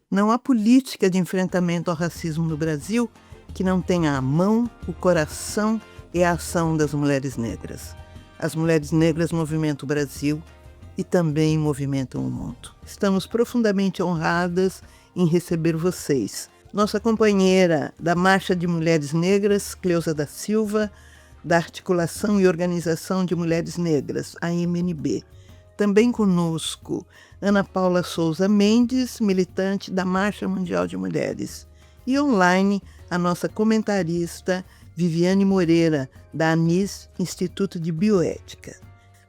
Não há política de enfrentamento ao racismo no Brasil que não tenha a mão, o coração e a ação das mulheres negras. As mulheres negras movimentam o Brasil e também movimentam o mundo. Estamos profundamente honradas em receber vocês. Nossa companheira da Marcha de Mulheres Negras, Cleusa da Silva, da Articulação e Organização de Mulheres Negras, a MNB. Também conosco, Ana Paula Souza Mendes, militante da Marcha Mundial de Mulheres. E online, a nossa comentarista Viviane Moreira, da ANIS, Instituto de Bioética.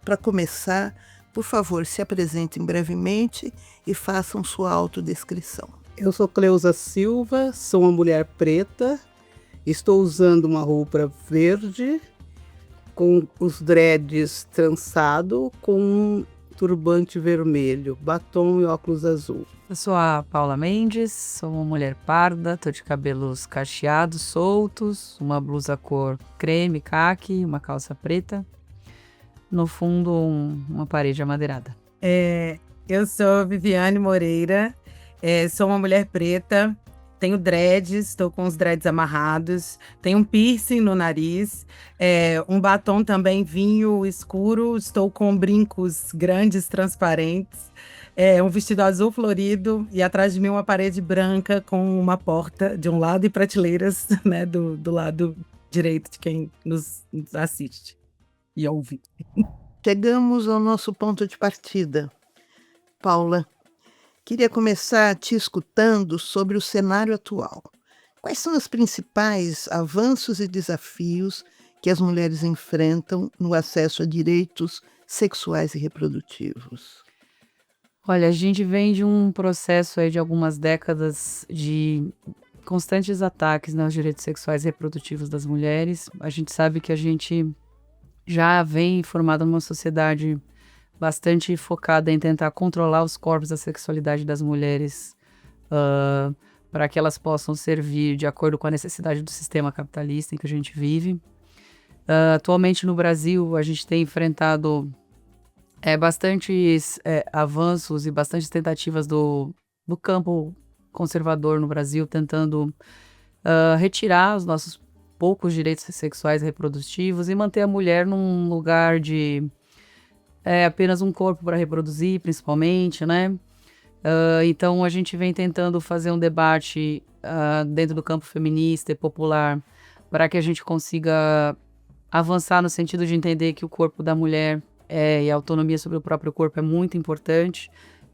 Para começar, por favor, se apresentem brevemente e façam sua autodescrição. Eu sou Cleusa Silva, sou uma mulher preta, estou usando uma roupa verde, com os dreads trançado, com um turbante vermelho, batom e óculos azul. Eu sou a Paula Mendes, sou uma mulher parda, tô de cabelos cacheados, soltos, uma blusa cor creme, caqui, uma calça preta. No fundo, uma parede amadeirada. Eu sou Viviane Moreira, sou uma mulher preta, tenho dreads, estou com os dreads amarrados, tenho um piercing no nariz, um batom também vinho escuro, estou com brincos grandes, transparentes, um vestido azul florido e atrás de mim uma parede branca com uma porta de um lado e prateleiras, né, do lado direito de quem nos assiste e ouve. Chegamos ao nosso ponto de partida. Paula, queria começar te escutando sobre o cenário atual. Quais são os principais avanços e desafios que as mulheres enfrentam no acesso a direitos sexuais e reprodutivos? Olha, a gente vem de um processo aí de algumas décadas de constantes ataques aos direitos sexuais e reprodutivos das mulheres. A gente sabe que a gente já vem formada numa sociedade bastante focada em tentar controlar os corpos da sexualidade das mulheres para que elas possam servir de acordo com a necessidade do sistema capitalista em que a gente vive. Atualmente no Brasil a gente tem enfrentado bastantes avanços e bastantes tentativas do campo conservador no Brasil tentando retirar os nossos poucos direitos sexuais e reprodutivos e manter a mulher num lugar de apenas um corpo para reproduzir, principalmente, né? Então a gente vem tentando fazer um debate dentro do campo feminista e popular para que a gente consiga avançar no sentido de entender que o corpo da mulher e a autonomia sobre o próprio corpo é muito importante,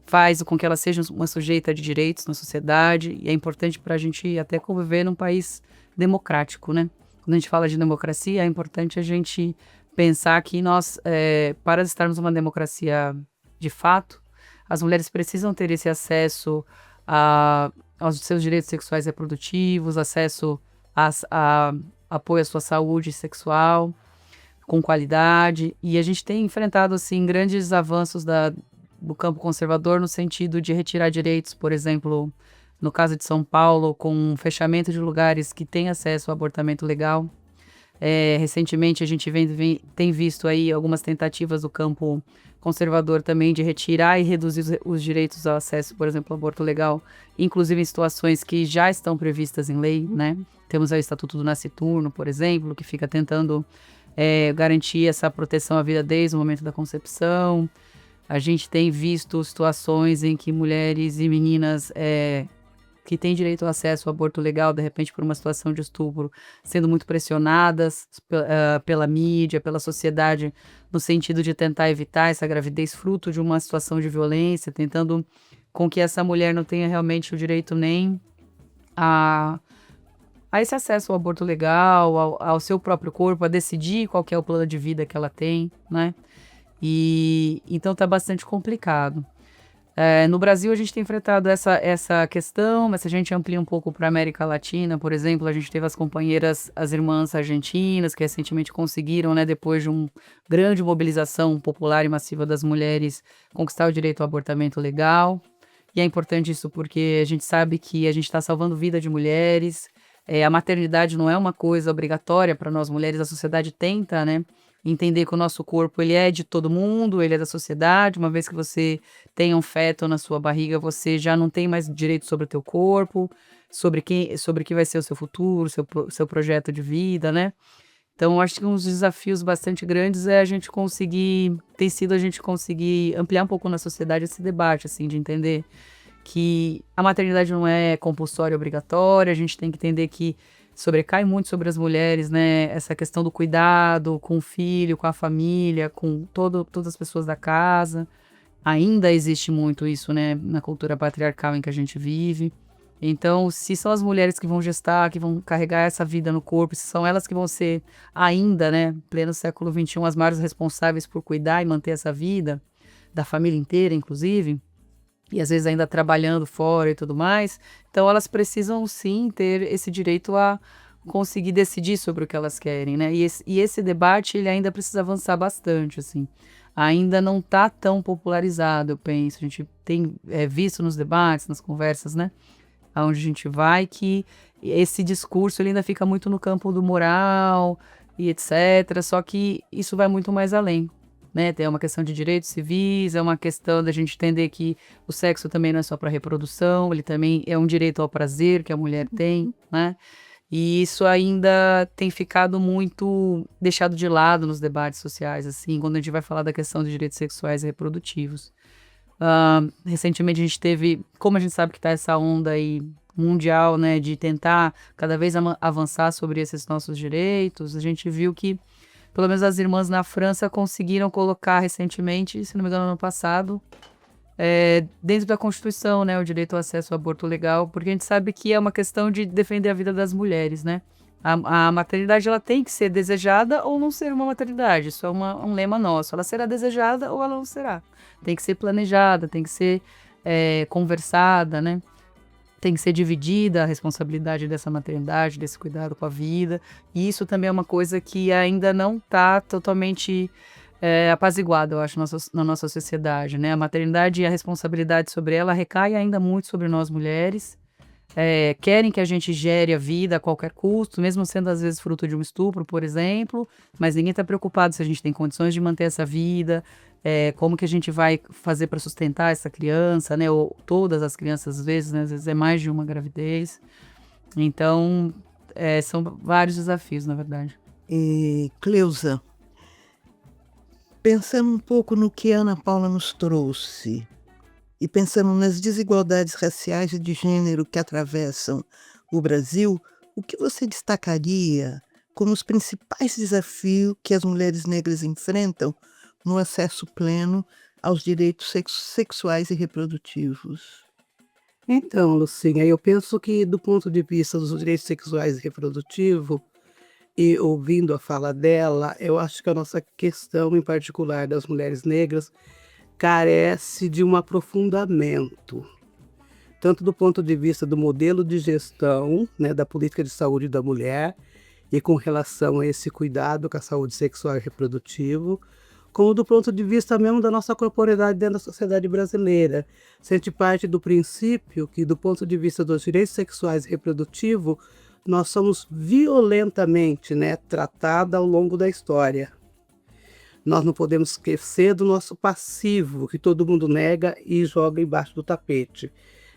faz com que ela seja uma sujeita de direitos na sociedade e é importante para a gente até conviver num país democrático, né? Quando a gente fala de democracia, é importante a gente pensar que nós, para estarmos numa democracia de fato, as mulheres precisam ter esse acesso aos seus direitos sexuais e reprodutivos, acesso a apoio à sua saúde sexual com qualidade. E a gente tem enfrentado assim, grandes avanços do campo conservador no sentido de retirar direitos, por exemplo, no caso de São Paulo, com o fechamento de lugares que têm acesso ao abortamento legal. Recentemente a gente tem visto aí algumas tentativas do campo conservador também de retirar e reduzir os direitos ao acesso, por exemplo, ao aborto legal, inclusive em situações que já estão previstas em lei, né? Temos aí o Estatuto do Nasciturno, por exemplo, que fica tentando garantir essa proteção à vida desde o momento da concepção. A gente tem visto situações em que mulheres e meninas que têm direito ao acesso ao aborto legal, de repente por uma situação de estupro, sendo muito pressionadas pela mídia, pela sociedade, no sentido de tentar evitar essa gravidez fruto de uma situação de violência, tentando com que essa mulher não tenha realmente o direito nem a esse acesso ao aborto legal, ao seu próprio corpo, a decidir qual que é o plano de vida que ela tem, né? E então está bastante complicado. No Brasil a gente tem enfrentado essa questão, mas se a gente amplia um pouco para a América Latina, por exemplo, a gente teve as irmãs argentinas, que recentemente conseguiram, né, depois de uma grande mobilização popular e massiva das mulheres, conquistar o direito ao abortamento legal. E é importante isso porque a gente sabe que a gente está salvando vida de mulheres. A maternidade não é uma coisa obrigatória para nós mulheres, a sociedade tenta, né, entender que o nosso corpo ele é de todo mundo, ele é da sociedade. Uma vez que você tem um feto na sua barriga, você já não tem mais direito sobre o teu corpo, sobre o que vai ser o seu futuro, seu projeto de vida, né? Então, eu acho que um dos desafios bastante grandes é a gente conseguir, tem sido a gente conseguir ampliar um pouco na sociedade esse debate, assim, de entender que a maternidade não é compulsória, obrigatória. A gente tem que entender que sobrecai muito sobre as mulheres, né? Essa questão do cuidado com o filho, com a família, com todas as pessoas da casa. Ainda existe muito isso, né? Na cultura patriarcal em que a gente vive. Então, se são as mulheres que vão gestar, que vão carregar essa vida no corpo, se são elas que vão ser ainda, né, pleno século XXI, as maiores responsáveis por cuidar e manter essa vida, da família inteira, inclusive, e às vezes ainda trabalhando fora e tudo mais, então elas precisam sim ter esse direito a conseguir decidir sobre o que elas querem, né? E esse debate, ele ainda precisa avançar bastante, assim. Ainda não está tão popularizado, eu penso. A gente tem visto nos debates, nas conversas, né? Aonde a gente vai, que esse discurso ele ainda fica muito no campo do moral e etc. Só que isso vai muito mais além, né? Tem uma questão de direitos civis, é uma questão da gente entender que o sexo também não é só para reprodução, ele também é um direito ao prazer que a mulher tem, né? E isso ainda tem ficado muito deixado de lado nos debates sociais, assim, quando a gente vai falar da questão dos direitos sexuais e reprodutivos. Recentemente a gente teve, como a gente sabe que está essa onda aí mundial, né, de tentar cada vez avançar sobre esses nossos direitos, a gente viu que pelo menos as irmãs na França conseguiram colocar recentemente, se não me engano ano passado, dentro da Constituição, né, o direito ao acesso ao aborto legal, porque a gente sabe que é uma questão de defender a vida das mulheres, né? A maternidade ela tem que ser desejada ou não ser uma maternidade, isso é um lema nosso. Ela será desejada ou ela não será. Tem que ser planejada, tem que ser conversada, né? Tem que ser dividida a responsabilidade dessa maternidade, desse cuidado com a vida. E isso também é uma coisa que ainda não está totalmente apaziguada, eu acho, na nossa sociedade, né? A maternidade e a responsabilidade sobre ela recai ainda muito sobre nós mulheres. Querem que a gente gere a vida a qualquer custo, mesmo sendo às vezes fruto de um estupro, por exemplo, mas ninguém está preocupado se a gente tem condições de manter essa vida, como que a gente vai fazer para sustentar essa criança, né, ou todas as crianças às vezes é mais de uma gravidez. Então, são vários desafios, na verdade. E, Cleusa, pensando um pouco no que a Ana Paula nos trouxe, e pensando nas desigualdades raciais e de gênero que atravessam o Brasil, o que você destacaria como os principais desafios que as mulheres negras enfrentam no acesso pleno aos direitos sexuais e reprodutivos? Então, Lucinha, eu penso que do ponto de vista dos direitos sexuais e reprodutivos, e ouvindo a fala dela, eu acho que a nossa questão em particular das mulheres negras carece de um aprofundamento, tanto do ponto de vista do modelo de gestão, né, da política de saúde da mulher e com relação a esse cuidado com a saúde sexual e reprodutiva, como do ponto de vista mesmo da nossa corporeidade dentro da sociedade brasileira. Se a gente parte do princípio que, do ponto de vista dos direitos sexuais e reprodutivos, nós somos violentamente, né, tratadas ao longo da história. Nós não podemos esquecer do nosso passivo, que todo mundo nega e joga embaixo do tapete,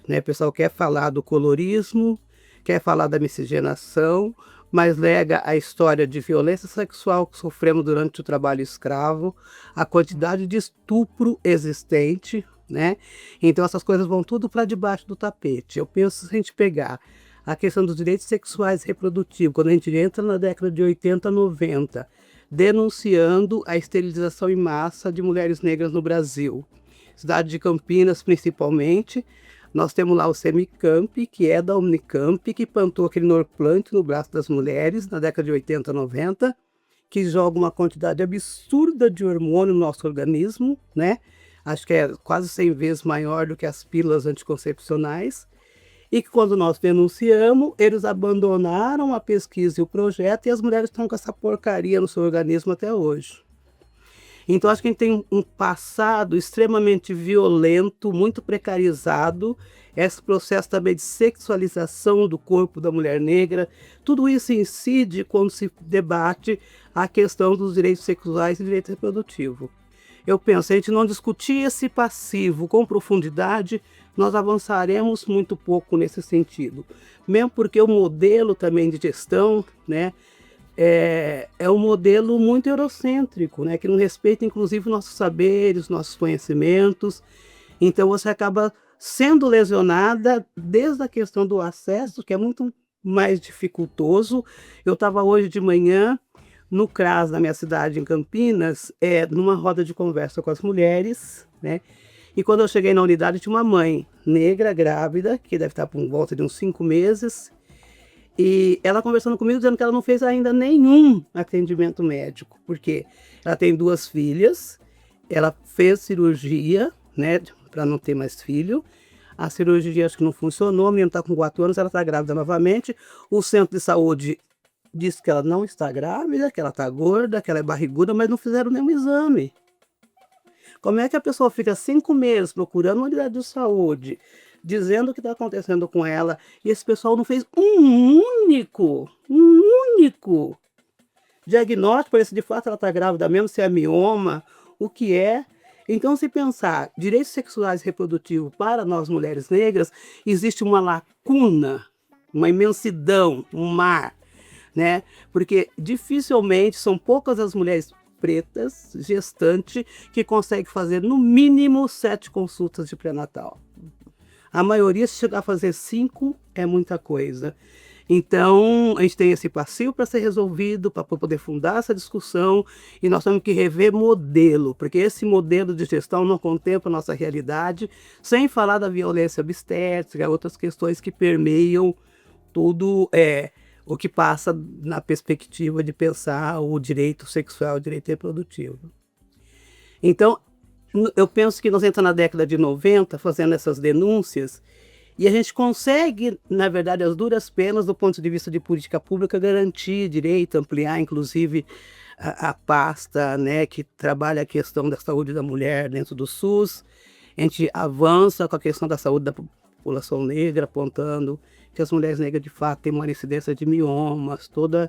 né? O pessoal quer falar do colorismo, quer falar da miscigenação, mas nega a história de violência sexual que sofremos durante o trabalho escravo, a quantidade de estupro existente, né? Então essas coisas vão tudo para debaixo do tapete. Eu penso, se a gente pegar a questão dos direitos sexuais e reprodutivos, quando a gente entra na década de 80, 90, denunciando a esterilização em massa de mulheres negras no Brasil. Cidade de Campinas, principalmente, nós temos lá o Semicamp, que é da Unicamp, que plantou aquele Norplant no braço das mulheres na década de 80, 90, que joga uma quantidade absurda de hormônio no nosso organismo, né? Acho que é quase 100 vezes maior do que as pílulas anticoncepcionais. E que quando nós denunciamos, eles abandonaram a pesquisa e o projeto e as mulheres estão com essa porcaria no seu organismo até hoje. Então, acho que a gente tem um passado extremamente violento, muito precarizado, esse processo também de sexualização do corpo da mulher negra, tudo isso incide quando se debate a questão dos direitos sexuais e direito reprodutivo. Eu penso, se a gente não discutir esse passivo com profundidade, nós avançaremos muito pouco nesse sentido. Mesmo porque o modelo também de gestão, né, é um modelo muito eurocêntrico, né, que não respeita inclusive nossos saberes, nossos conhecimentos. Então você acaba sendo lesionada desde a questão do acesso, que é muito mais dificultoso. Eu estava hoje de manhã no CRAS da minha cidade, em Campinas, numa roda de conversa com as mulheres, né? E quando eu cheguei na unidade, tinha uma mãe negra, grávida, que deve estar por volta de uns 5 meses, e ela conversando comigo, dizendo que ela não fez ainda nenhum atendimento médico, porque ela tem 2 filhas, ela fez cirurgia, né, para não ter mais filho. A cirurgia acho que não funcionou, a menina está com 4 anos, ela está grávida novamente. O centro de saúde disse que ela não está grávida, que ela está gorda, que ela é barriguda, mas não fizeram nenhum exame. Como é que a pessoa fica 5 meses procurando uma unidade de saúde, dizendo o que está acontecendo com ela, e esse pessoal não fez um único diagnóstico para ver se de fato ela está grávida mesmo, se é mioma, o que é. Então, se pensar direitos sexuais e reprodutivos para nós mulheres negras, existe uma lacuna, uma imensidão, um mar, né? Porque dificilmente são poucas as mulheres pretas, gestantes, que conseguem fazer no mínimo 7 consultas de pré-natal. A maioria, se chegar a fazer 5, é muita coisa. Então, a gente tem esse passivo para ser resolvido, para poder fundar essa discussão, e nós temos que rever modelo, porque esse modelo de gestão não contempla a nossa realidade, sem falar da violência obstétrica, outras questões que permeiam tudo o que passa na perspectiva de pensar o direito sexual, o direito reprodutivo. Então, eu penso que nós entramos na década de 90 fazendo essas denúncias, e a gente consegue, na verdade, as duras penas do ponto de vista de política pública, garantir direito, ampliar, inclusive, a pasta, né, que trabalha a questão da saúde da mulher dentro do SUS. A gente avança com a questão da saúde da população negra, apontando que as mulheres negras, de fato, têm uma incidência de miomas, todo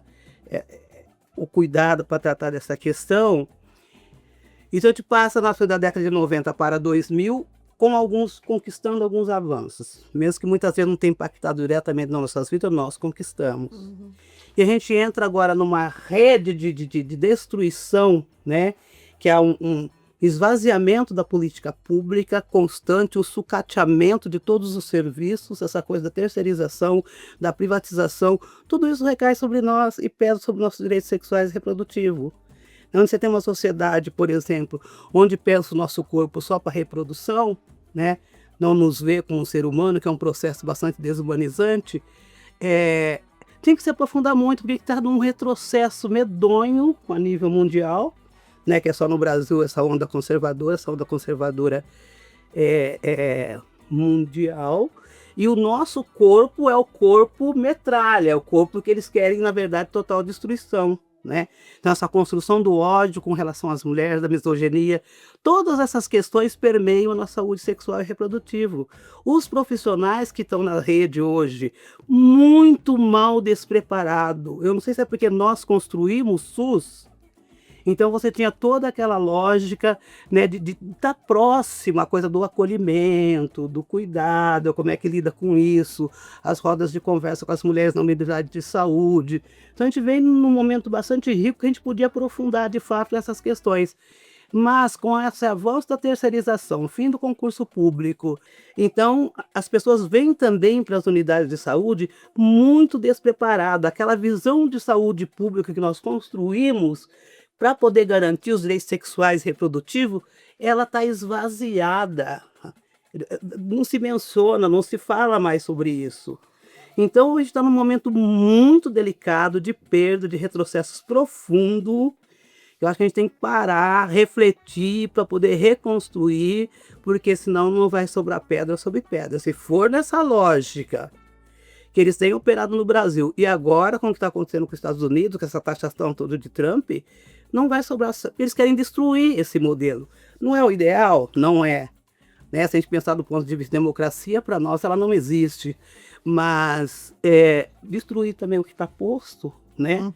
o cuidado para tratar dessa questão. Então, a gente passa da década de 90 para 2000, conquistando alguns avanços, mesmo que muitas vezes não tenha impactado diretamente nas nossas vidas, nós conquistamos. Uhum. E a gente entra agora numa rede de destruição, né, que é um esvaziamento da política pública constante, o sucateamento de todos os serviços, essa coisa da terceirização, da privatização, tudo isso recai sobre nós e pesa sobre nossos direitos sexuais e reprodutivos. Onde você tem uma sociedade, por exemplo, onde pensa o nosso corpo só para reprodução, né? Não nos vê como um ser humano, que é um processo bastante desumanizante, tem que se aprofundar muito, porque está num retrocesso medonho a nível mundial, né? Que é só no Brasil essa onda conservadora é mundial, e o nosso corpo é o corpo metralha, é o corpo que eles querem, na verdade, total destruição. Né? Então, essa construção do ódio com relação às mulheres, da misoginia, todas essas questões permeiam a nossa saúde sexual e reprodutiva. Os profissionais que estão na rede hoje, muito mal despreparados. Eu não sei se é porque nós construímos o SUS. Então você tinha toda aquela lógica, né, de estar próximo à coisa do acolhimento, do cuidado, como é que lida com isso, as rodas de conversa com as mulheres na unidade de saúde. Então a gente vem num momento bastante rico que a gente podia aprofundar de fato essas questões. Mas com esse avanço da terceirização, fim do concurso público, então as pessoas vêm também para as unidades de saúde muito despreparadas. Aquela visão de saúde pública que nós construímos para poder garantir os direitos sexuais e reprodutivos, ela está esvaziada. Não se menciona, não se fala mais sobre isso. Então, a gente está num momento muito delicado de perda, de retrocessos profundo. Eu acho que a gente tem que parar, refletir para poder reconstruir, porque senão não vai sobrar pedra sobre pedra. Se for nessa lógica que eles têm operado no Brasil, e agora com o que está acontecendo com os Estados Unidos, com essa taxação toda de Trump, não vai sobrar. Eles querem destruir esse modelo. Não é o ideal? Não é. Né? Se a gente pensar do ponto de vista de democracia, para nós ela não existe. Mas destruir também o que está posto, né?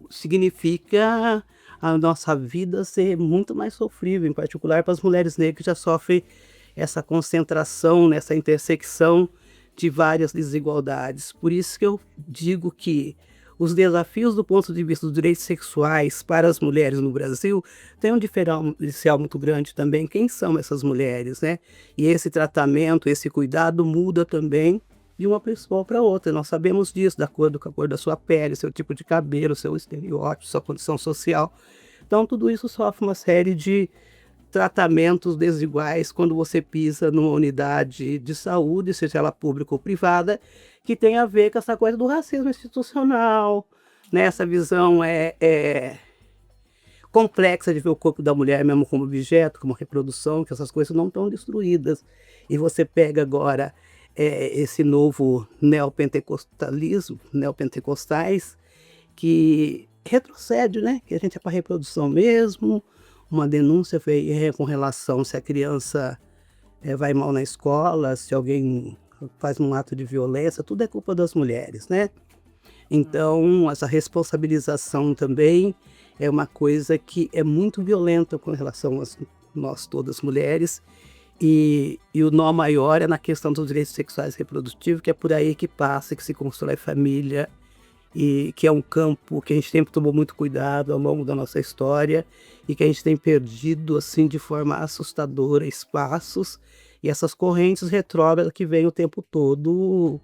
Significa a nossa vida ser muito mais sofrível, em particular para as mulheres negras que já sofrem essa concentração, nessa intersecção de várias desigualdades. Por isso que eu digo que os desafios do ponto de vista dos direitos sexuais para as mulheres no Brasil têm um diferencial muito grande também. Quem são essas mulheres, né? E esse tratamento, esse cuidado muda também de uma pessoa para outra. Nós sabemos disso, de acordo com a cor da sua pele, seu tipo de cabelo, seu estereótipo, sua condição social. Então, tudo isso sofre uma série de tratamentos desiguais quando você pisa numa unidade de saúde, seja ela pública ou privada, que tem a ver com essa coisa do racismo institucional, né? Essa visão complexa de ver o corpo da mulher mesmo como objeto, como reprodução, que essas coisas não estão destruídas. E você pega agora esse novo neopentecostais, que retrocede, né? Que a gente é para reprodução mesmo. Uma denúncia foi com relação se a criança vai mal na escola, se alguém faz um ato de violência, tudo é culpa das mulheres, né? Então, essa responsabilização também é uma coisa que é muito violenta com relação a nós todas mulheres, e o nó maior é na questão dos direitos sexuais e reprodutivos, que é por aí que passa, que se constrói família, e que é um campo que a gente sempre tomou muito cuidado ao longo da nossa história e que a gente tem perdido assim de forma assustadora espaços, e essas correntes retrógradas que vêm o tempo todo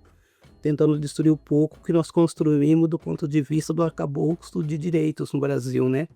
tentando destruir um pouco o que nós construímos do ponto de vista do arcabouço de direitos no Brasil, né?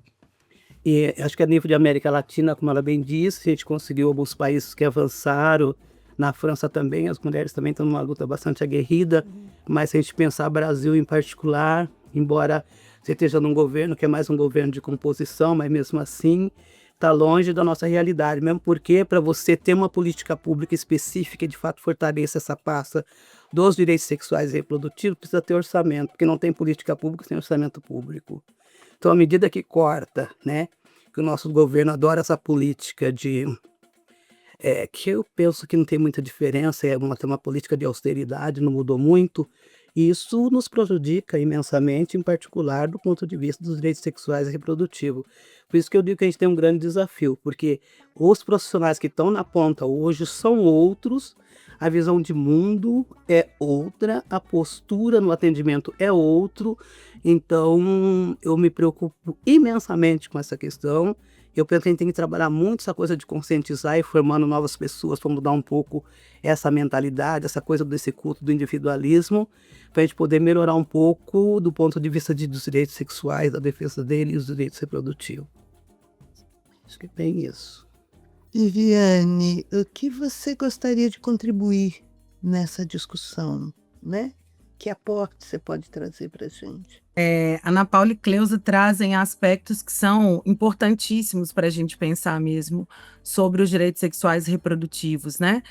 E acho que a nível de América Latina, como ela bem disse, a gente conseguiu alguns países que avançaram. Na França também, as mulheres também estão numa luta bastante aguerrida, mas se a gente pensar Brasil em particular, embora você esteja num governo que é mais um governo de composição, mas mesmo assim está longe da nossa realidade, mesmo porque para você ter uma política pública específica e de fato fortaleça essa pasta dos direitos sexuais e reprodutivos, precisa ter orçamento, porque não tem política pública sem orçamento público. Então, à medida que corta, né, que o nosso governo adora essa política que eu penso que não tem muita diferença, tem uma política de austeridade, não mudou muito, e isso nos prejudica imensamente, em particular do ponto de vista dos direitos sexuais e reprodutivos. Por isso que eu digo que a gente tem um grande desafio, porque os profissionais que estão na ponta hoje são outros, a visão de mundo é outra, a postura no atendimento é outro, então eu me preocupo imensamente com essa questão. Eu penso que a gente tem que trabalhar muito essa coisa de conscientizar e formando novas pessoas para mudar um pouco essa mentalidade, essa coisa desse culto do individualismo, para a gente poder melhorar um pouco do ponto de vista dos direitos sexuais, da defesa deles e os direitos reprodutivos. Acho que é bem isso. Viviane, o que você gostaria de contribuir nessa discussão, né? Que aporte você pode trazer para a gente? Ana Paula e Cleusa trazem aspectos que são importantíssimos para a gente pensar mesmo sobre os direitos sexuais e reprodutivos, né?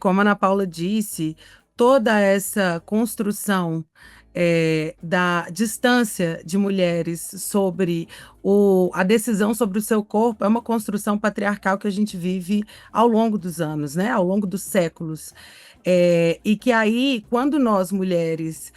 Como a Ana Paula disse, toda essa construção da distância de mulheres sobre a decisão sobre o seu corpo é uma construção patriarcal que a gente vive ao longo dos anos, né? Ao longo dos séculos. E que aí, quando nós mulheres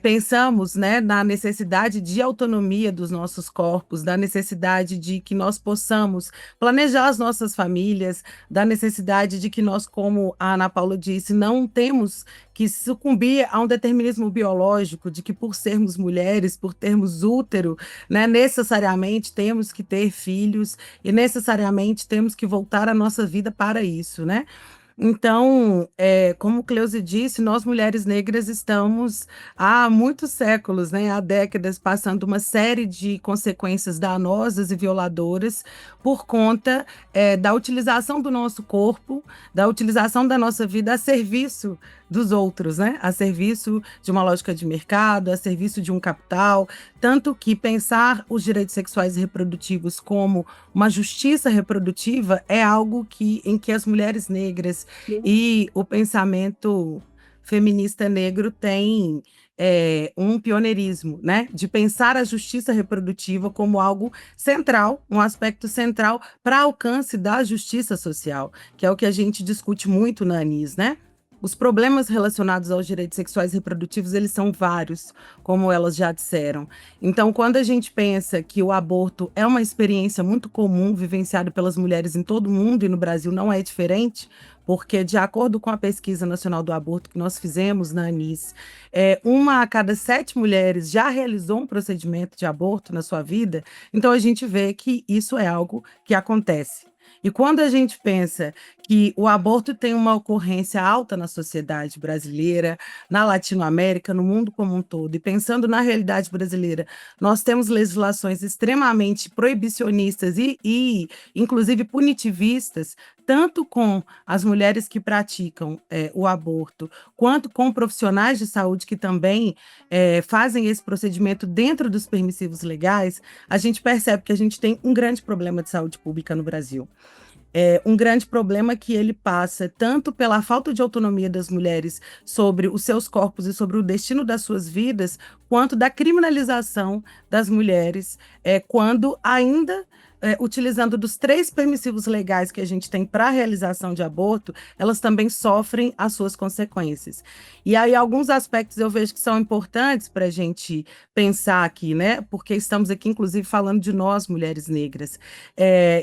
pensamos, né, na necessidade de autonomia dos nossos corpos, da necessidade de que nós possamos planejar as nossas famílias, da necessidade de que nós, como a Ana Paula disse, não temos que sucumbir a um determinismo biológico, de que por sermos mulheres, por termos útero, né, necessariamente temos que ter filhos e necessariamente temos que voltar a nossa vida para isso, né? Então, como Cleusa disse, nós mulheres negras estamos há muitos séculos, né, há décadas, passando uma série de consequências danosas e violadoras por conta da utilização do nosso corpo, da utilização da nossa vida a serviço dos outros, né? A serviço de uma lógica de mercado, a serviço de um capital, tanto que pensar os direitos sexuais e reprodutivos como uma justiça reprodutiva é algo em que as mulheres negras e o pensamento feminista negro tem um pioneirismo, né, de pensar a justiça reprodutiva como algo central, um aspecto central para alcance da justiça social, que é o que a gente discute muito na Anis, né? Os problemas relacionados aos direitos sexuais e reprodutivos, eles são vários, como elas já disseram. Então, quando a gente pensa que o aborto é uma experiência muito comum, vivenciada pelas mulheres em todo o mundo, e no Brasil não é diferente, porque, de acordo com a Pesquisa Nacional do Aborto que nós fizemos na Anis, 1 a cada 7 mulheres já realizou um procedimento de aborto na sua vida, então a gente vê que isso é algo que acontece. E quando a gente pensa que o aborto tem uma ocorrência alta na sociedade brasileira, na Latinoamérica, no mundo como um todo, e pensando na realidade brasileira, nós temos legislações extremamente proibicionistas e inclusive punitivistas, tanto com as mulheres que praticam o aborto, quanto com profissionais de saúde que também fazem esse procedimento dentro dos permissivos legais, a gente percebe que a gente tem um grande problema de saúde pública no Brasil. Um grande problema que ele passa tanto pela falta de autonomia das mulheres sobre os seus corpos e sobre o destino das suas vidas, quanto da criminalização das mulheres, quando ainda utilizando dos 3 permissivos legais que a gente tem para a realização de aborto, elas também sofrem as suas consequências. E aí, alguns aspectos eu vejo que são importantes para a gente pensar aqui, né? Porque estamos aqui, inclusive, falando de nós, mulheres negras.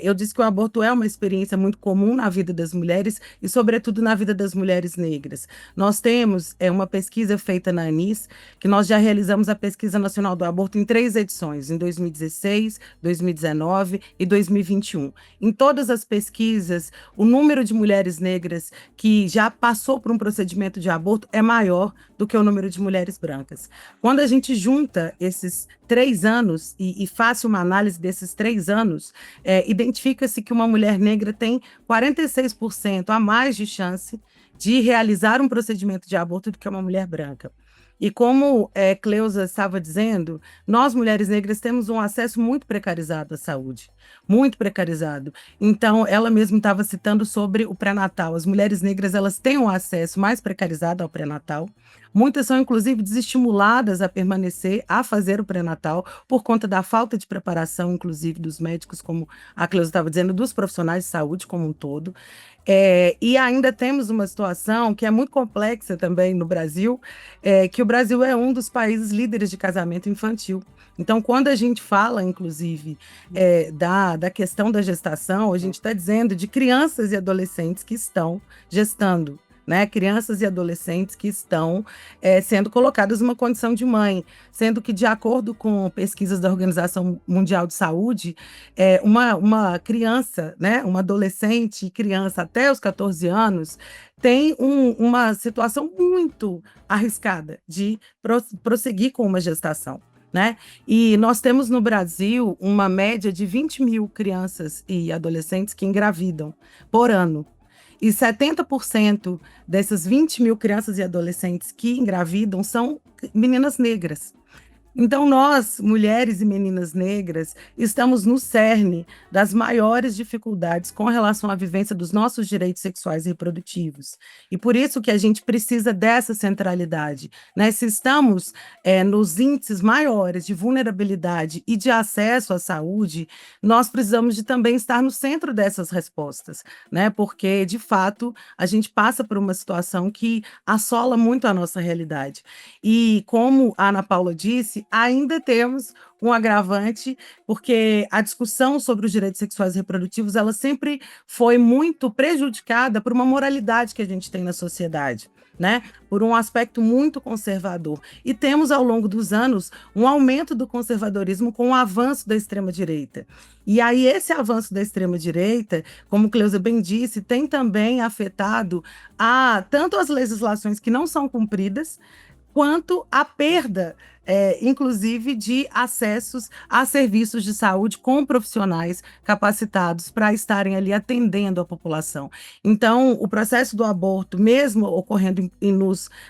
Eu disse que o aborto é uma experiência muito comum na vida das mulheres e, sobretudo, na vida das mulheres negras. Nós temos uma pesquisa feita na Anis, que nós já realizamos a Pesquisa Nacional do Aborto em 3 edições, em 2016, 2019 e 2021. Em todas as pesquisas, o número de mulheres negras que já passou por um procedimento de aborto é maior do que o número de mulheres brancas. Quando a gente junta esses 3 anos e faz uma análise desses 3 anos, identifica-se que uma mulher negra tem 46% a mais de chance de realizar um procedimento de aborto do que uma mulher branca. E como Cleusa estava dizendo, nós, mulheres negras, temos um acesso muito precarizado à saúde, muito precarizado. Então, ela mesma estava citando sobre o pré-natal. As mulheres negras, elas têm um acesso mais precarizado ao pré-natal. Muitas são, inclusive, desestimuladas a permanecer, a fazer o pré-natal, por conta da falta de preparação, inclusive, dos médicos, como a Cleusa estava dizendo, dos profissionais de saúde como um todo. E ainda temos uma situação que é muito complexa também no Brasil, que o Brasil é um dos países líderes de casamento infantil. Então, quando a gente fala, inclusive, da questão da gestação, a gente está dizendo de crianças e adolescentes que estão gestando, né? Crianças e adolescentes que estão sendo colocadas numa condição de mãe, sendo que, de acordo com pesquisas da Organização Mundial de Saúde, uma criança, né? Uma adolescente e criança até os 14 anos tem uma situação muito arriscada de prosseguir com uma gestação, né? E nós temos no Brasil uma média de 20 mil crianças e adolescentes que engravidam por ano. E 70% dessas 20 mil crianças e adolescentes que engravidam são meninas negras. Então, nós, mulheres e meninas negras, estamos no cerne das maiores dificuldades com relação à vivência dos nossos direitos sexuais e reprodutivos. E por isso que a gente precisa dessa centralidade, né? Se estamos nos índices maiores de vulnerabilidade e de acesso à saúde, nós precisamos de também estar no centro dessas respostas, né? Porque, de fato, a gente passa por uma situação que assola muito a nossa realidade. E, como a Ana Paula disse, ainda temos um agravante, porque a discussão sobre os direitos sexuais e reprodutivos, ela sempre foi muito prejudicada por uma moralidade que a gente tem na sociedade, né? Por um aspecto muito conservador. E temos, ao longo dos anos, um aumento do conservadorismo com o avanço da extrema-direita. E aí, esse avanço da extrema-direita, como Cleusa bem disse, tem também afetado tanto as legislações que não são cumpridas, quanto a perda inclusive de acessos a serviços de saúde com profissionais capacitados para estarem ali atendendo a população. Então, o processo do aborto, mesmo ocorrendo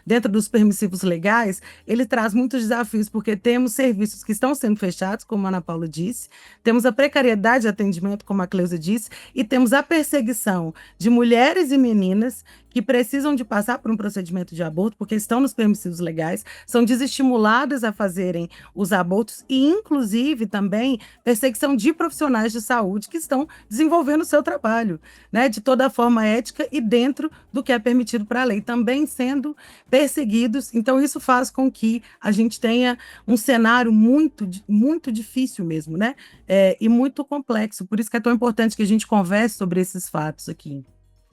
dentro dos permissivos legais, ele traz muitos desafios, porque temos serviços que estão sendo fechados, como a Ana Paula disse, temos a precariedade de atendimento, como a Cleusa disse, e temos a perseguição de mulheres e meninas que precisam de passar por um procedimento de aborto, porque estão nos permissivos legais, são desestimuladas a fazerem os abortos e, inclusive, também perseguição de profissionais de saúde que estão desenvolvendo o seu trabalho, né, de toda forma ética e dentro do que é permitido para a lei, também sendo perseguidos. Então, isso faz com que a gente tenha um cenário muito, muito difícil mesmo, né, e muito complexo. Por isso que é tão importante que a gente converse sobre esses fatos aqui.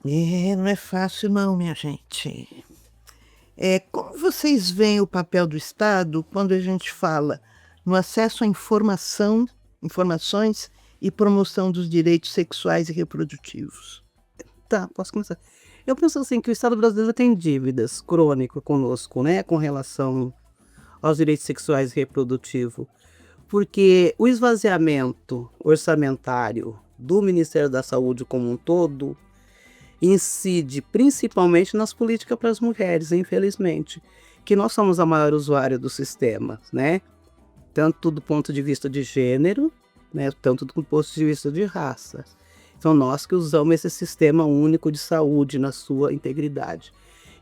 Não é fácil não, minha gente. Como vocês veem o papel do Estado quando a gente fala no acesso à informações e promoção dos direitos sexuais e reprodutivos? Tá, posso começar. Eu penso assim que o Estado brasileiro tem dívidas crônicas conosco, né, com relação aos direitos sexuais e reprodutivos, porque o esvaziamento orçamentário do Ministério da Saúde como um todo incide principalmente nas políticas para as mulheres, infelizmente, que nós somos a maior usuária do sistema, né? Tanto do ponto de vista de gênero, né? Tanto do ponto de vista de raça. São nós que usamos esse sistema único de saúde na sua integridade.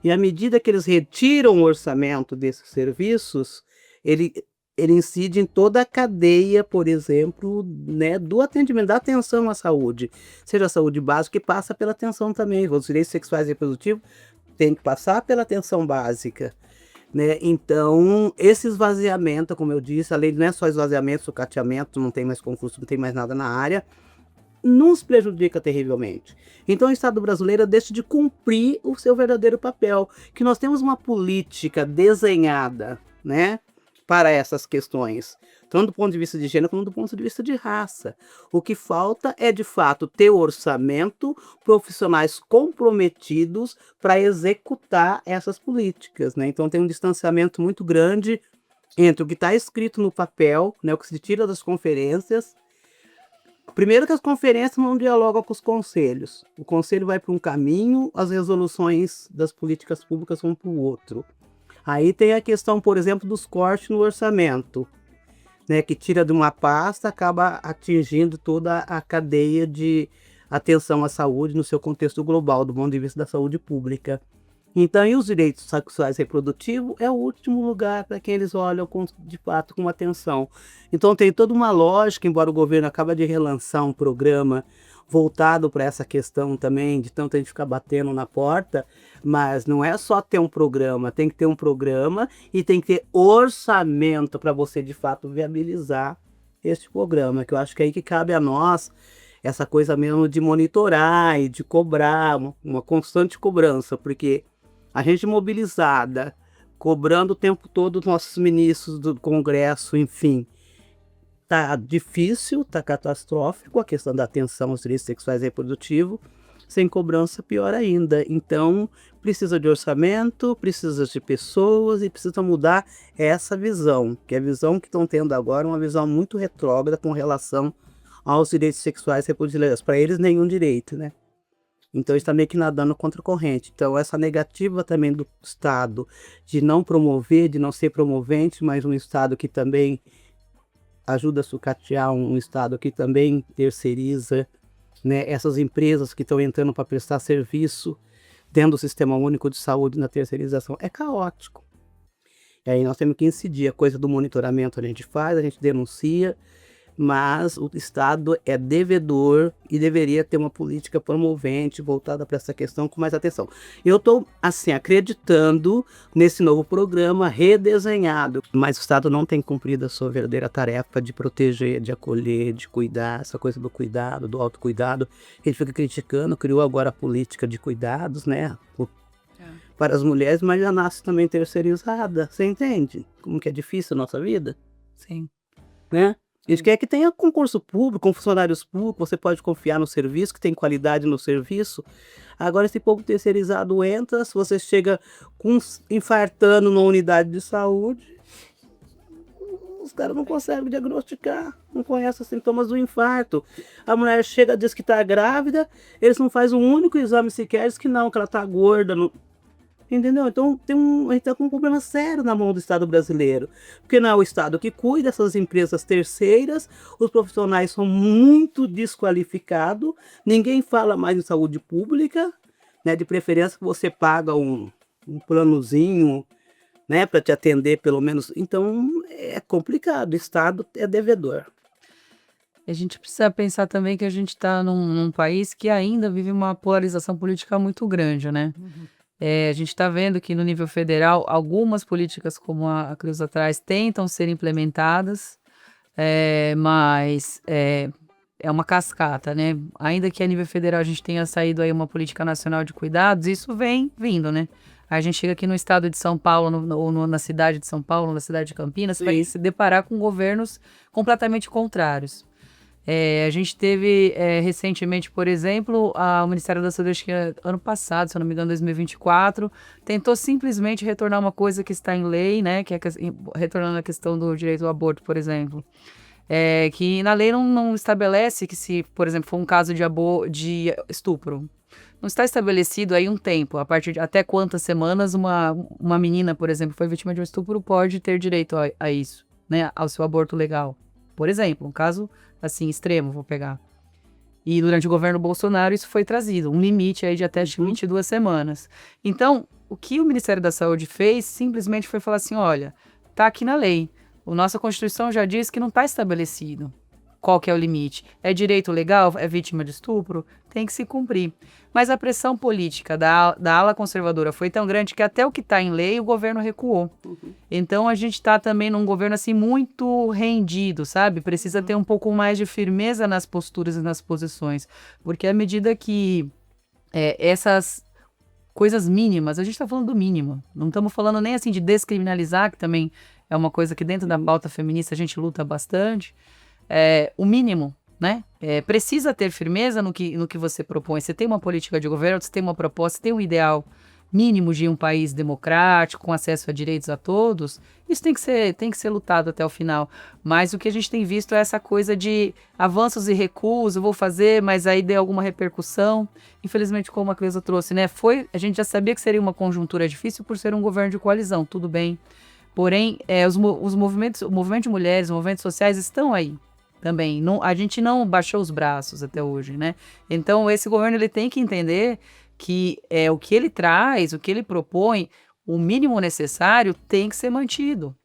E à medida que eles retiram o orçamento desses serviços, ele incide em toda a cadeia, por exemplo, né, do atendimento, da atenção à saúde. Seja a saúde básica, que passa pela atenção também. Os direitos sexuais e reprodutivos têm que passar pela atenção básica, né? Então, esse esvaziamento, como eu disse, a lei não é só esvaziamento, sucateamento, não tem mais concurso, não tem mais nada na área, nos prejudica terrivelmente. Então, o Estado brasileiro deixa de cumprir o seu verdadeiro papel, que nós temos uma política desenhada, né, para essas questões, tanto do ponto de vista de gênero como do ponto de vista de raça. O que falta é, de fato, ter orçamento, profissionais comprometidos para executar essas políticas, né? Então tem um distanciamento muito grande entre o que está escrito no papel, né, o que se tira das conferências. Primeiro que as conferências não dialogam com os conselhos. O conselho vai para um caminho, as resoluções das políticas públicas vão para o outro. Aí tem a questão, por exemplo, dos cortes no orçamento, né, que tira de uma pasta, acaba atingindo toda a cadeia de atenção à saúde no seu contexto global, do ponto de vista da saúde pública. Então, e os direitos sexuais e reprodutivos é o último lugar para quem eles olham de fato com atenção. Então tem toda uma lógica, embora o governo acabe de relançar um programa voltado para essa questão também, de tanto a gente ficar batendo na porta, mas não é só ter um programa, tem que ter um programa e tem que ter orçamento para você de fato viabilizar esse programa, que eu acho que é aí que cabe a nós essa coisa mesmo de monitorar e de cobrar, uma constante cobrança, porque a gente mobilizada, cobrando o tempo todo os nossos ministros do Congresso, enfim, tá difícil, tá catastrófico a questão da atenção aos direitos sexuais e reprodutivos, sem cobrança pior ainda. Então, precisa de orçamento, precisa de pessoas e precisa mudar essa visão, que a visão que estão tendo agora é uma visão muito retrógrada com relação aos direitos sexuais e reprodutivos. Para eles, nenhum direito, né? Então, está meio que nadando contra a corrente. Então, essa negativa também do Estado de não promover, de não ser promovente, mas um Estado que também ajuda a sucatear, um Estado que também terceiriza, né, essas empresas que estão entrando para prestar serviço dentro do Sistema Único de Saúde na terceirização. É caótico. E aí nós temos que incidir. A coisa do monitoramento a gente faz, a gente denuncia, mas o Estado é devedor e deveria ter uma política promovente voltada para essa questão com mais atenção. Eu estou, assim, acreditando nesse novo programa redesenhado, mas o Estado não tem cumprido a sua verdadeira tarefa de proteger, de acolher, de cuidar, essa coisa do cuidado, do autocuidado. Ele fica criticando, criou agora a política de cuidados, né, para as mulheres, mas já nasce também terceirizada. Você entende como que é difícil a nossa vida? Sim. Né? A gente quer que tenha concurso público, com funcionários públicos, você pode confiar no serviço, que tem qualidade no serviço. Agora, esse povo terceirizado entra, se você chega infartando numa unidade de saúde, os caras não conseguem diagnosticar, não conhecem os sintomas do infarto. A mulher chega, diz que está grávida, eles não fazem um único exame sequer, diz que não, que ela está gorda. Não... Entendeu? Então a gente está com um problema sério na mão do Estado brasileiro. Porque não é o Estado que cuida dessas empresas terceiras, os profissionais são muito desqualificados, ninguém fala mais em saúde pública, né? De preferência que você paga um planozinho, né, para te atender pelo menos. Então é complicado, o Estado é devedor. A gente precisa pensar também que a gente está num país que ainda vive uma polarização política muito grande, né? A gente está vendo que no nível federal algumas políticas, como a Cleusa traz, tentam ser implementadas, mas é uma cascata, né? Ainda que a nível federal a gente tenha saído aí uma política nacional de cuidados, isso vem vindo, né? A gente chega aqui no estado de São Paulo, ou na cidade de São Paulo, na cidade de Campinas, vai se deparar com governos completamente contrários. A gente teve recentemente, por exemplo, o Ministério da Saúde, acho que ano passado, se eu não me engano, 2024, tentou simplesmente retornar uma coisa que está em lei, né? Que é retornando a questão do direito ao aborto, por exemplo. Que na lei não estabelece que se, por exemplo, for um caso de estupro, não está estabelecido aí um tempo, a partir de até quantas semanas uma menina, por exemplo, foi vítima de um estupro, pode ter direito a isso, né, ao seu aborto legal. Por exemplo, um caso assim extremo, vou pegar. E durante o governo Bolsonaro isso foi trazido, um limite aí de até 22 semanas. Então, o que o Ministério da Saúde fez simplesmente foi falar assim, olha, tá aqui na lei, a nossa Constituição já diz que não está estabelecido qual que é o limite. É direito legal? É vítima de estupro? Tem que se cumprir. Mas a pressão política da ala conservadora foi tão grande que até o que está em lei o governo recuou. Então a gente está também num governo assim muito rendido, sabe? Precisa ter um pouco mais de firmeza nas posturas e nas posições. Porque à medida que essas coisas mínimas, a gente está falando do mínimo. Não estamos falando nem assim de descriminalizar, que também é uma coisa que dentro da pauta feminista a gente luta bastante. O mínimo, né? Precisa ter firmeza no que você propõe. Você tem uma política de governo, você tem uma proposta, você tem um ideal mínimo de um país democrático, com acesso a direitos a todos. Isso tem que ser lutado até o final. Mas o que a gente tem visto é essa coisa de avanços e recuos, eu vou fazer, mas aí deu alguma repercussão. Infelizmente, como a Cleusa trouxe, né? A gente já sabia que seria uma conjuntura difícil por ser um governo de coalizão, tudo bem. Porém, o movimento de mulheres, os movimentos sociais estão aí. Também, a gente não baixou os braços até hoje, né? Então, esse governo ele tem que entender que o que ele traz, o que ele propõe, o mínimo necessário tem que ser mantido.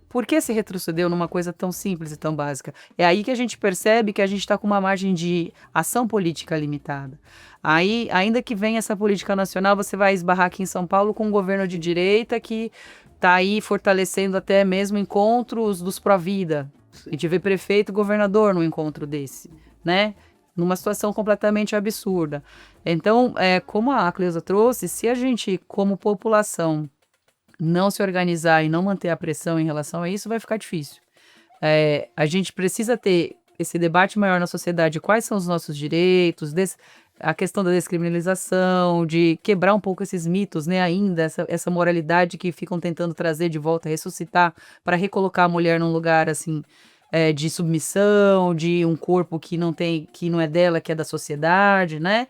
Por que se retrocedeu numa coisa tão simples e tão básica? É aí que a gente percebe que a gente está com uma margem de ação política limitada. Aí, ainda que venha essa política nacional, você vai esbarrar aqui em São Paulo com um governo de direita que está aí fortalecendo até mesmo encontros dos pró-vida. A gente vê prefeito e governador num encontro desse, né? Numa situação completamente absurda. Então, como a Cleusa trouxe, se a gente, como população, não se organizar e não manter a pressão em relação a isso, vai ficar difícil. A gente precisa ter esse debate maior na sociedade, quais são os nossos direitos, a questão da descriminalização, de quebrar um pouco esses mitos, né, ainda, essa moralidade que ficam tentando trazer de volta, ressuscitar, para recolocar a mulher num lugar, assim, de submissão, de um corpo que não é dela, que é da sociedade, né?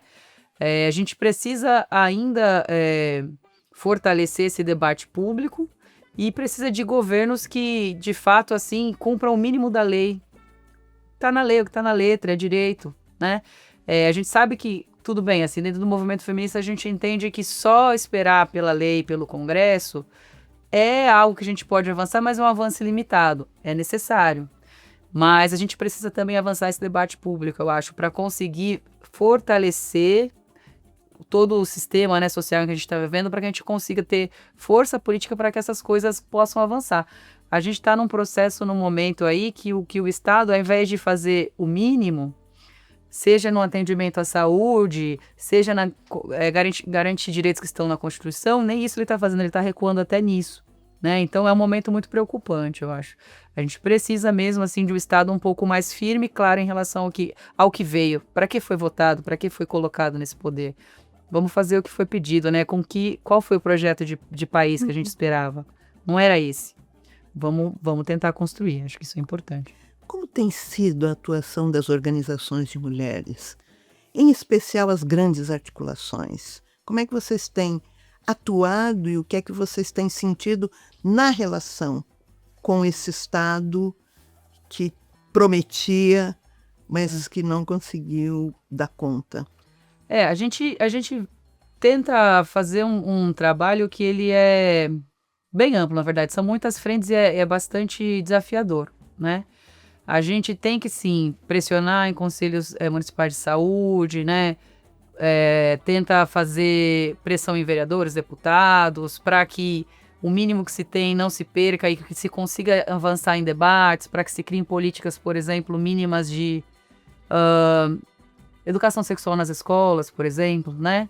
A gente precisa ainda fortalecer esse debate público e precisa de governos que, de fato, assim, cumpram o mínimo da lei. Tá na lei, o que tá na letra, é direito, né? A gente sabe que, tudo bem, assim, dentro do movimento feminista a gente entende que só esperar pela lei, pelo Congresso, é algo que a gente pode avançar, mas é um avanço limitado, é necessário. Mas a gente precisa também avançar esse debate público, eu acho, para conseguir fortalecer todo o sistema, né, social que a gente está vivendo, para que a gente consiga ter força política para que essas coisas possam avançar. A gente está num processo, num momento aí, que o Estado, ao invés de fazer o mínimo, seja no atendimento à saúde, seja garantir direitos que estão na Constituição, nem isso ele está fazendo, ele está recuando até nisso, né? Então é um momento muito preocupante, eu acho. A gente precisa mesmo assim de um Estado um pouco mais firme e claro em relação ao que veio, para que foi votado, para que foi colocado nesse poder. Vamos fazer o que foi pedido, né? Qual foi o projeto de país que a gente esperava? Não era esse. Vamos tentar construir, acho que isso é importante. Como tem sido a atuação das organizações de mulheres, em especial as grandes articulações? Como é que vocês têm atuado e o que é que vocês têm sentido na relação com esse Estado que prometia, mas que não conseguiu dar conta? A gente tenta fazer um trabalho que ele é bem amplo, na verdade. São muitas frentes e é bastante desafiador, né? A gente tem que, sim, pressionar em conselhos municipais de saúde, né? Tenta fazer pressão em vereadores, deputados, para que o mínimo que se tem não se perca e que se consiga avançar em debates, para que se criem políticas, por exemplo, mínimas de educação sexual nas escolas, por exemplo, né?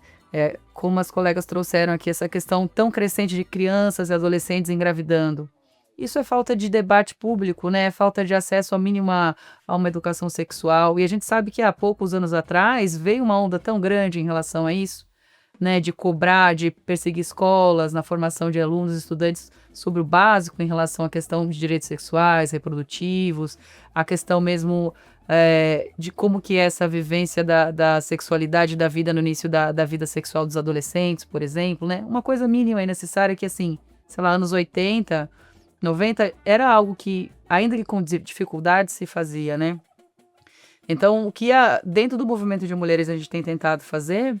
Como as colegas trouxeram aqui, essa questão tão crescente de crianças e adolescentes engravidando. Isso é falta de debate público, né? É falta de acesso ao mínimo a uma educação sexual. E a gente sabe que há poucos anos atrás veio uma onda tão grande em relação a isso, né? De cobrar, de perseguir escolas na formação de alunos e estudantes sobre o básico em relação à questão de direitos sexuais, reprodutivos, a questão mesmo de como que é essa vivência da sexualidade da vida no início da vida sexual dos adolescentes, por exemplo, né? Uma coisa mínima e necessária que, assim, sei lá, anos 80, 90, era algo que, ainda que com dificuldade, se fazia, né? Então, o que dentro do movimento de mulheres a gente tem tentado fazer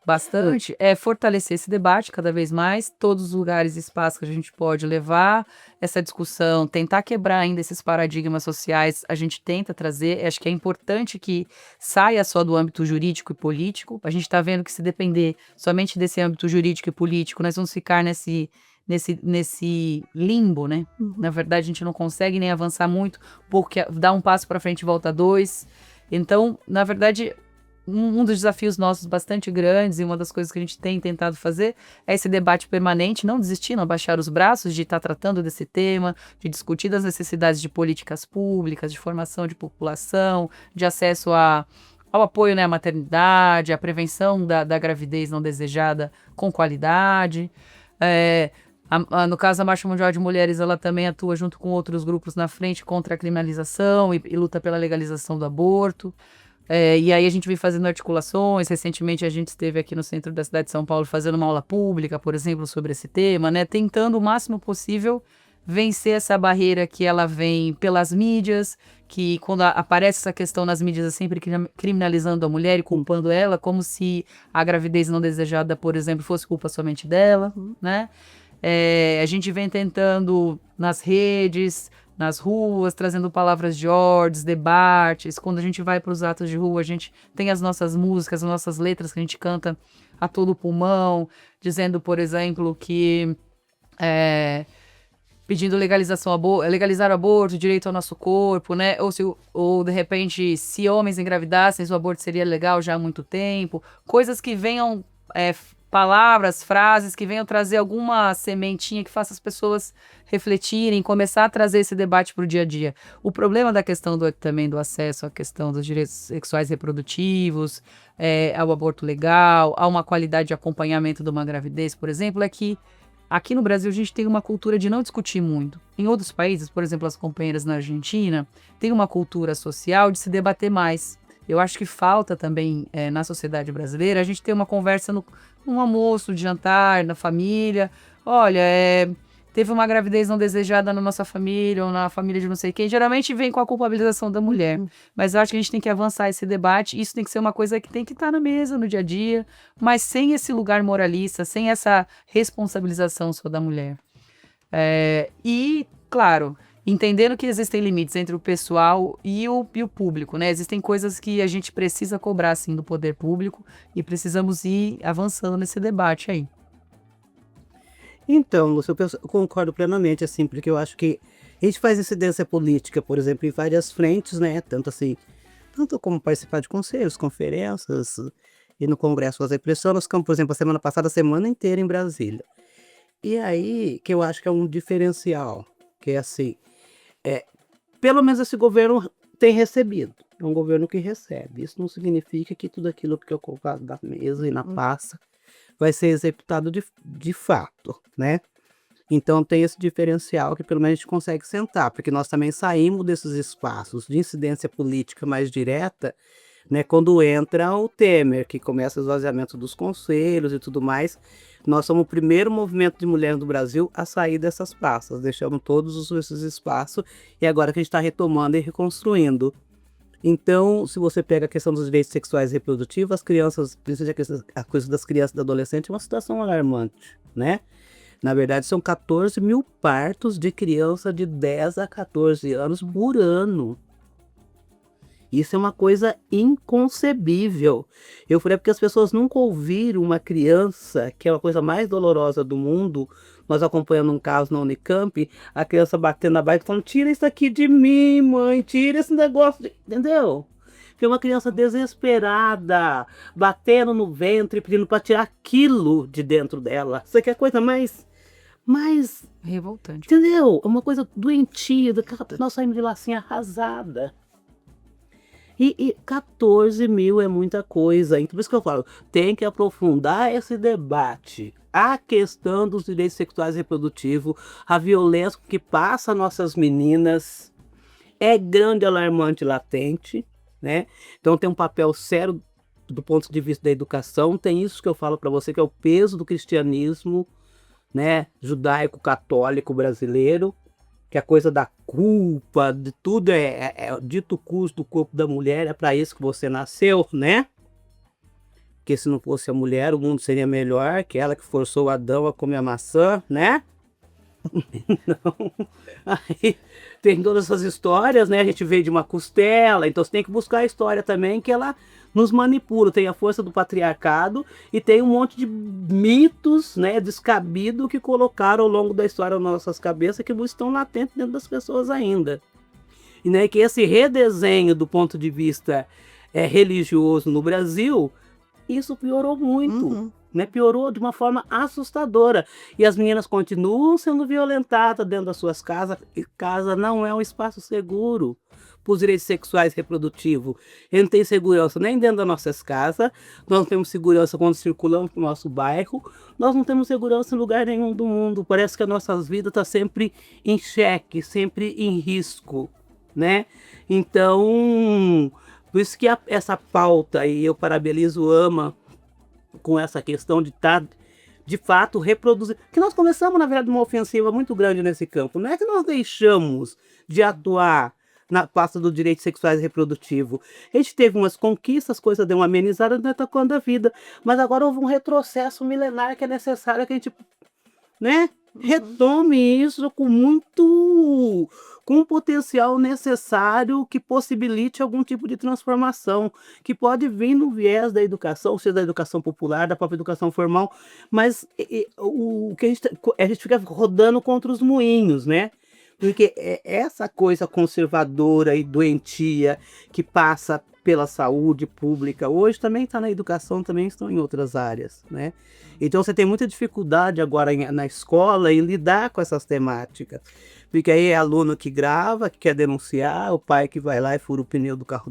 bastante é fortalecer esse debate cada vez mais, todos os lugares e espaços que a gente pode levar essa discussão, tentar quebrar ainda esses paradigmas sociais, a gente tenta trazer. Acho que é importante que saia só do âmbito jurídico e político. A gente está vendo que, se depender somente desse âmbito jurídico e político, nós vamos ficar nesse limbo, né? Na verdade, a gente não consegue nem avançar muito, porque dá um passo para frente e volta dois. Então, na verdade, um dos desafios nossos bastante grandes e uma das coisas que a gente tem tentado fazer é esse debate permanente, não desistir, não baixar os braços, de estar tratando desse tema, de discutir das necessidades de políticas públicas, de formação de população, de acesso ao apoio, né, à maternidade, à prevenção da gravidez não desejada com qualidade. No caso, a Marcha Mundial de Mulheres, ela também atua junto com outros grupos na frente contra a criminalização e luta pela legalização do aborto. E aí a gente vem fazendo articulações. Recentemente a gente esteve aqui no centro da cidade de São Paulo fazendo uma aula pública, por exemplo, sobre esse tema, né? Tentando o máximo possível vencer essa barreira que ela vem pelas mídias, que quando aparece essa questão nas mídias é sempre criminalizando a mulher e culpando ela, como se a gravidez não desejada, por exemplo, fosse culpa somente dela, né? A gente vem tentando nas redes, nas ruas, trazendo palavras de ordens, debates. Quando a gente vai para os atos de rua, a gente tem as nossas músicas, as nossas letras que a gente canta a todo pulmão, dizendo, por exemplo, que pedindo legalizar o aborto, direito ao nosso corpo, né? Ou de repente, se homens engravidassem, o aborto seria legal já há muito tempo. Coisas que venham, palavras, frases que venham trazer alguma sementinha que faça as pessoas refletirem, começar a trazer esse debate para o dia a dia. O problema da questão também do acesso à questão dos direitos sexuais reprodutivos, ao aborto legal, a uma qualidade de acompanhamento de uma gravidez, por exemplo, é que aqui no Brasil a gente tem uma cultura de não discutir muito. Em outros países, por exemplo, as companheiras na Argentina, tem uma cultura social de se debater mais. Eu acho que falta também na sociedade brasileira a gente ter uma conversa num almoço, de jantar, na família. Olha, teve uma gravidez não desejada na nossa família ou na família de não sei quem. Geralmente vem com a culpabilização da mulher. Mas eu acho que a gente tem que avançar esse debate. Isso tem que ser uma coisa que tem que estar na mesa, no dia a dia, mas sem esse lugar moralista, sem essa responsabilização só da mulher. E, claro, entendendo que existem limites entre o pessoal e o público, né? Existem coisas que a gente precisa cobrar, sim, do poder público e precisamos ir avançando nesse debate aí. Então, Lúcia, eu concordo plenamente, assim, porque eu acho que a gente faz incidência política, por exemplo, em várias frentes, né? Tanto como participar de conselhos, conferências, e no Congresso fazer pressão, nós ficamos, por exemplo, a semana passada, a semana inteira em Brasília. E aí, que eu acho que é um diferencial, que é assim, pelo menos esse governo tem recebido, é um governo que recebe. Isso não significa que tudo aquilo que eu colocar na mesa e na pasta vai ser executado de fato, né? Então tem esse diferencial que pelo menos a gente consegue sentar, porque nós também saímos desses espaços de incidência política mais direta, né, quando entra o Temer, que começa o esvaziamento dos conselhos e tudo mais. Nós somos o primeiro movimento de mulheres do Brasil a sair dessas praças, deixamos todos esses espaços e agora que a gente está retomando e reconstruindo. Então, se você pega a questão dos direitos sexuais e reprodutivos, as crianças, principalmente a coisa das crianças e do adolescente, é uma situação alarmante, né? Na verdade, são 14 mil partos de criança de 10 a 14 anos por ano. Isso é uma coisa inconcebível. Eu falei porque as pessoas nunca ouviram uma criança, que é a coisa mais dolorosa do mundo. Nós acompanhando um caso na Unicamp, a criança batendo na barriga falando: tira isso aqui de mim, mãe, tira esse negócio, entendeu? Que é uma criança desesperada, batendo no ventre, pedindo para tirar aquilo de dentro dela. Isso aqui é a coisa mais revoltante. entendeu? É uma coisa doentia, nós saímos de lá assim arrasada. E 14 mil é muita coisa. Então, por isso que eu falo, tem que aprofundar esse debate. A questão dos direitos sexuais e reprodutivos, a violência que passa a nossas meninas é grande, alarmante, latente, né? Então tem um papel sério do ponto de vista da educação. Tem isso que eu falo para você, que é o peso do cristianismo, né, judaico-católico brasileiro, que a coisa da culpa, de tudo é dito custo do corpo da mulher, é para isso que você nasceu, né? Porque se não fosse a mulher, o mundo seria melhor, que ela que forçou Adão a comer a maçã, né? Não. Aí tem todas essas histórias, né? A gente veio de uma costela, então você tem que buscar a história também, que ela nos manipula. Tem a força do patriarcado e tem um monte de mitos, né, descabido que colocaram ao longo da história nas nossas cabeças, que estão latentes dentro das pessoas ainda. E, né, que esse redesenho do ponto de vista religioso no Brasil, isso piorou muito. Né, piorou de uma forma assustadora. E as meninas continuam sendo violentadas dentro das suas casas. E casa não é um espaço seguro para os direitos sexuais e reprodutivos. A gente não tem segurança nem dentro das nossas casas, nós não temos segurança quando circulamos no nosso bairro, nós não temos segurança em lugar nenhum do mundo. Parece que as nossas vidas estão sempre em xeque, sempre em risco, né? Então, por isso que essa pauta, e eu parabenizo o AMA com essa questão de estar, de fato, reproduzindo. Que nós começamos, na verdade, uma ofensiva muito grande nesse campo. Não é que nós deixamos de atuar na pasta do direito sexuais e reprodutivo. A gente teve umas conquistas, coisa deu uma amenizada, não está tocando a vida. Mas agora houve um retrocesso milenar que é necessário que a gente, né, retome isso com um potencial necessário que possibilite algum tipo de transformação, que pode vir no viés da educação, seja da educação popular, da própria educação formal, mas o que a gente fica rodando contra os moinhos, né? Porque essa coisa conservadora e doentia que passa pela saúde pública hoje também está na educação, também estão em outras áreas, né? Então você tem muita dificuldade agora na escola em lidar com essas temáticas, porque aí é aluno que grava, que quer denunciar, o pai que vai lá e fura o pneu do carro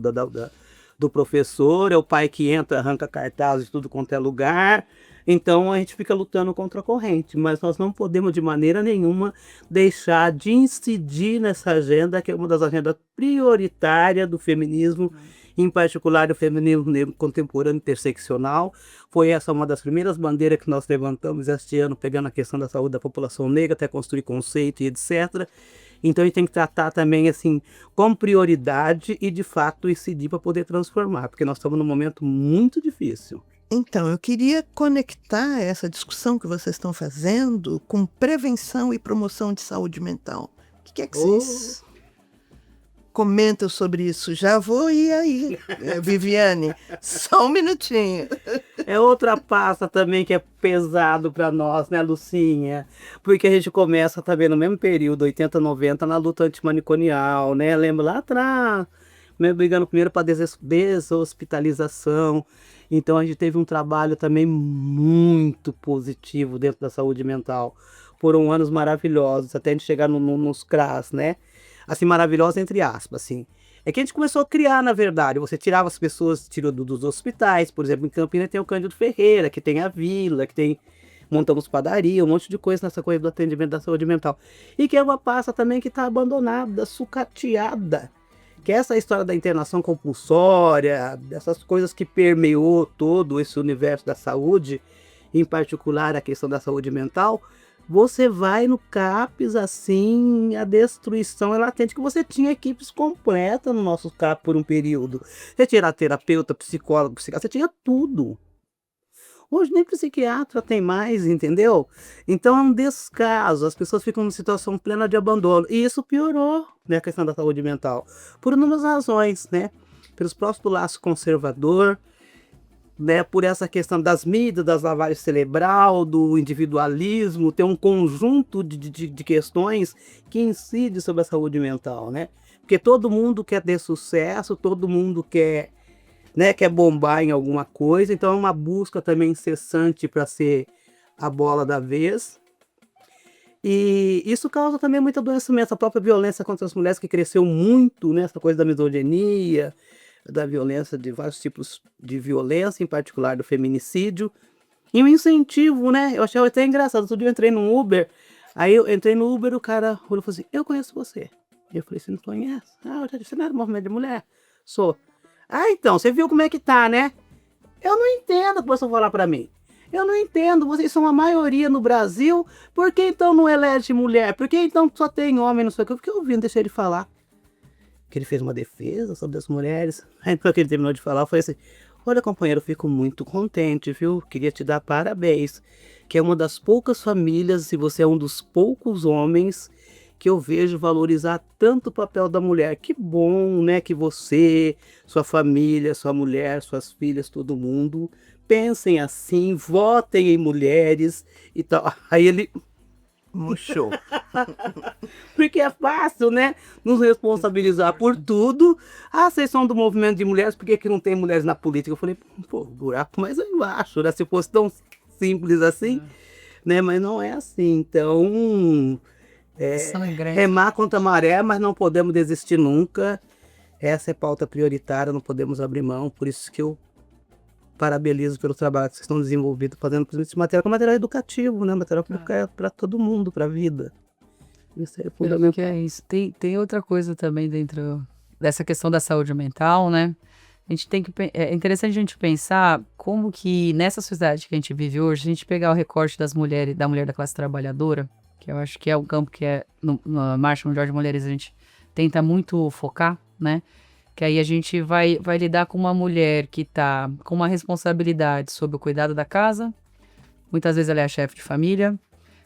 do professor, é o pai que entra, arranca cartazes de tudo quanto é lugar. Então a gente fica lutando contra a corrente, mas nós não podemos de maneira nenhuma deixar de incidir nessa agenda, que é uma das agendas prioritárias do feminismo, em particular o feminismo negro contemporâneo interseccional. Foi essa uma das primeiras bandeiras que nós levantamos este ano, pegando a questão da saúde da população negra, até construir conceito e etc. Então a gente tem que tratar também assim com prioridade e de fato incidir para poder transformar, porque nós estamos num momento muito difícil. Então, eu queria conectar essa discussão que vocês estão fazendo com prevenção e promoção de saúde mental. O que é que vocês comentam sobre isso? Já vou ir aí, Viviane, só um minutinho. É outra pasta também que é pesado para nós, né, Lucinha? Porque a gente começa também no mesmo período, 80, 90, na luta antimanicomial, né? Lembra lá atrás, brigando primeiro para deshospitalização. Então a gente teve um trabalho também muito positivo dentro da saúde mental. Foram anos maravilhosos, até a gente chegar nos CRAS, né? Assim, maravilhosos entre aspas, assim. É que a gente começou a criar, na verdade. Você tirava as pessoas, tirou dos hospitais, por exemplo, em Campinas tem o Cândido Ferreira, que tem a Vila, que tem montamos padaria, um monte de coisa nessa coisa do atendimento da saúde mental. E que é uma pasta também que está abandonada, sucateada. Que é essa história da internação compulsória, dessas coisas que permeou todo esse universo da saúde, em particular a questão da saúde mental. Você vai no CAPS, assim, a destruição é latente, que você tinha equipes completas no nosso CAPS por um período. Você tinha terapeuta, psicólogo, psiquiatra, você tinha tudo. Hoje nem psiquiatra tem mais, entendeu? Então é um descaso, as pessoas ficam em situação plena de abandono. E isso piorou, né, a questão da saúde mental, por inúmeras razões, né? Pelos próprios do laço conservador, né, por essa questão das mídias, das lavagens cerebral, do individualismo, tem um conjunto de questões que incidem sobre a saúde mental, né? Porque todo mundo quer ter sucesso, todo mundo quer, né, quer bombar em alguma coisa, então é uma busca também incessante para ser a bola da vez. E isso causa também muito adoecimento, a própria violência contra as mulheres que cresceu muito, né, essa coisa da misoginia, da violência, de vários tipos de violência, em particular do feminicídio. E o incentivo, né? Eu achei até engraçado. Outro dia eu entrei no Uber, aí eu entrei no Uber, o cara olhou e falou assim, eu conheço você. E eu falei, você não conhece? Ah, eu já disse, você não é do movimento de mulher? Sou. Ah, então, você viu como é que tá, né? Eu não entendo o que você falar pra mim. Eu não entendo, vocês são a maioria no Brasil, por que então não elege mulher? Por que então só tem homem, não sei o que? Eu fiquei ouvindo, deixei ele falar. Que ele fez uma defesa sobre as mulheres. Aí depois que ele terminou de falar, eu falei assim, olha, companheiro, eu fico muito contente, viu? Queria te dar parabéns, que é uma das poucas famílias, e você é um dos poucos homens que eu vejo valorizar tanto o papel da mulher. Que bom, né, que você, sua família, sua mulher, suas filhas, todo mundo, pensem assim, votem em mulheres e tal. Aí ele... Murchou. Porque é fácil, né? Nos responsabilizar por tudo. Ah, vocês são do movimento de mulheres, por que não tem mulheres na política? Eu falei, pô, buraco mais embaixo, né? Se fosse tão simples assim, né? Mas não é assim. Então, remar contra a maré, mas não podemos desistir nunca. Essa é pauta prioritária, não podemos abrir mão. Por isso que eu parabenizo pelo trabalho que vocês estão desenvolvendo, fazendo esse material, que é material educativo, né? Material para todo mundo, para a vida. Isso é fundamental. Que é isso. Tem outra coisa também dentro dessa questão da saúde mental, né? A gente tem que, é interessante a gente pensar como que nessa sociedade que a gente vive hoje, a gente pegar o recorte das mulheres, da mulher da classe trabalhadora, que eu acho que é um campo que na Marcha Mundial de Mulheres a gente tenta muito focar, né? Que aí a gente vai lidar com uma mulher que está com uma responsabilidade sobre o cuidado da casa. Muitas vezes ela é a chefe de família.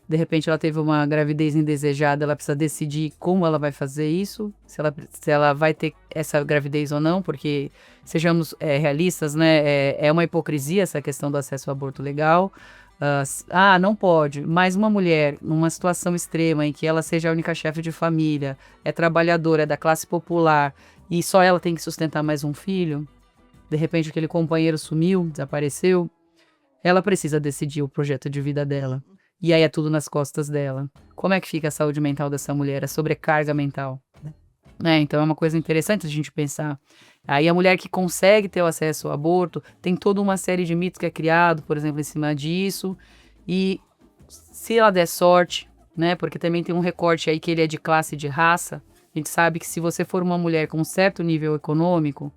De repente ela teve uma gravidez indesejada, ela precisa decidir como ela vai fazer isso, se ela vai ter essa gravidez ou não, porque sejamos realistas, né? É uma hipocrisia essa questão do acesso ao aborto legal. Não pode, mas uma mulher numa situação extrema em que ela seja a única chefe de família, é trabalhadora, é da classe popular e só ela tem que sustentar mais um filho, de repente aquele companheiro sumiu, desapareceu, ela precisa decidir o projeto de vida dela. E aí é tudo nas costas dela. Como é que fica a saúde mental dessa mulher, a sobrecarga mental? Então é uma coisa interessante a gente pensar. Aí a mulher que consegue ter o acesso ao aborto, tem toda uma série de mitos que é criado, por exemplo, em cima disso. E se ela der sorte, né, porque também tem um recorte aí que ele é de classe e de raça, a gente sabe que se você for uma mulher com um certo nível econômico,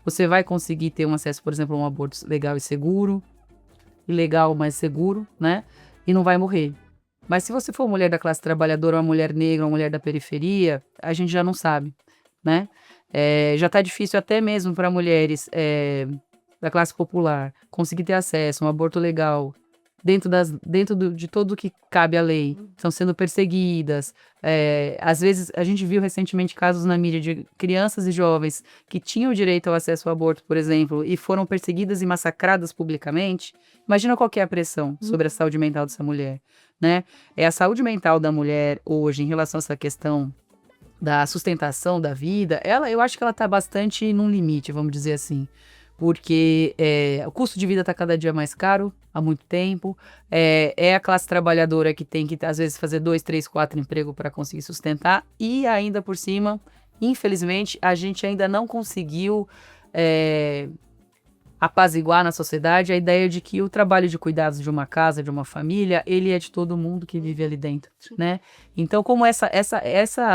você vai conseguir ter um acesso, por exemplo, a um aborto legal e seguro, ilegal, mas seguro, né? E não vai morrer. Mas se você for uma mulher da classe trabalhadora, uma mulher negra, uma mulher da periferia, a gente já não sabe, né? Já tá difícil até mesmo para mulheres da classe popular conseguir ter acesso a um aborto legal dentro de tudo que cabe à lei. Estão sendo perseguidas. Às vezes, a gente viu recentemente casos na mídia de crianças e jovens que tinham direito ao acesso ao aborto, por exemplo, e foram perseguidas e massacradas publicamente. Imagina qual que é a pressão sobre a saúde mental dessa mulher, né? A saúde mental da mulher hoje, em relação a essa questão da sustentação da vida, eu acho que ela está bastante num limite, vamos dizer assim. Porque o custo de vida está cada dia mais caro, há muito tempo. É a classe trabalhadora que tem que, às vezes, fazer 2, 3, 4 empregos para conseguir sustentar. E ainda por cima, infelizmente, a gente ainda não conseguiu apaziguar na sociedade a ideia de que o trabalho de cuidados de uma casa, de uma família, ele é de todo mundo que vive ali dentro, né? Então, como essa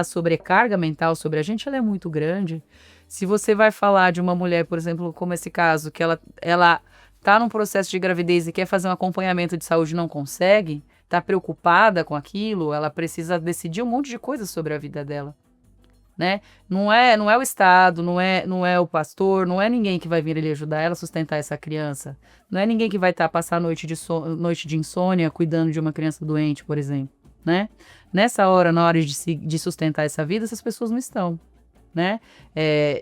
sobrecarga mental sobre a gente, ela é muito grande. Se você vai falar de uma mulher, por exemplo, como esse caso, que ela tá num processo de gravidez e quer fazer um acompanhamento de saúde e não consegue, tá preocupada com aquilo, ela precisa decidir um monte de coisas sobre a vida dela. Né? Não é o Estado, não é o pastor, não é ninguém que vai vir ali ajudar ela a sustentar essa criança. Não é ninguém que vai passar noite de insônia cuidando de uma criança doente, por exemplo, né? Nessa hora, na hora de sustentar essa vida, essas pessoas não estão, né?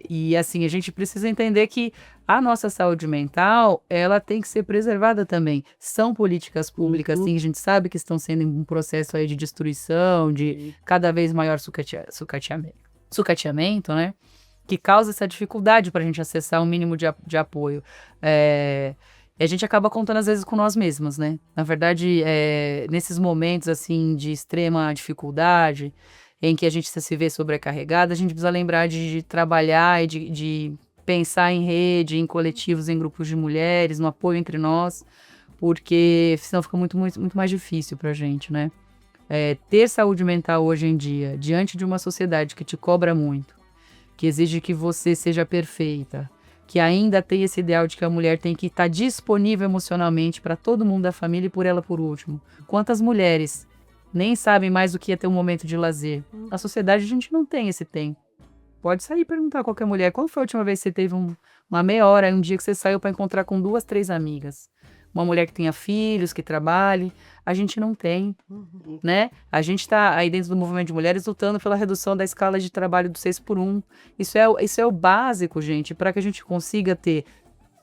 E assim, a gente precisa entender que a nossa saúde mental, ela tem que ser preservada também. São políticas públicas, sim, a gente sabe que estão sendo um processo aí de destruição, de cada vez maior sucateamento, né? Que causa essa dificuldade para a gente acessar um mínimo de apoio. E a gente acaba contando às vezes com nós mesmas, né? Na verdade, nesses momentos assim de extrema dificuldade, em que a gente se vê sobrecarregada, a gente precisa lembrar de trabalhar e de pensar em rede, em coletivos, em grupos de mulheres, no apoio entre nós, porque senão fica muito, muito, muito mais difícil para a gente, né? Ter saúde mental hoje em dia, diante de uma sociedade que te cobra muito, que exige que você seja perfeita, que ainda tem esse ideal de que a mulher tem que estar disponível emocionalmente para todo mundo da família e por ela por último. Quantas mulheres nem sabem mais o que é ter um momento de lazer? Na sociedade a gente não tem esse tempo. Pode sair e perguntar a qualquer mulher, quando foi a última vez que você teve uma meia hora, um dia que você saiu para encontrar com 2, 3 amigas? Uma mulher que tenha filhos, que trabalhe, a gente não tem, né? A gente está aí dentro do movimento de mulheres lutando pela redução da escala de trabalho do 6x1. Isso é o básico, gente, para que a gente consiga ter,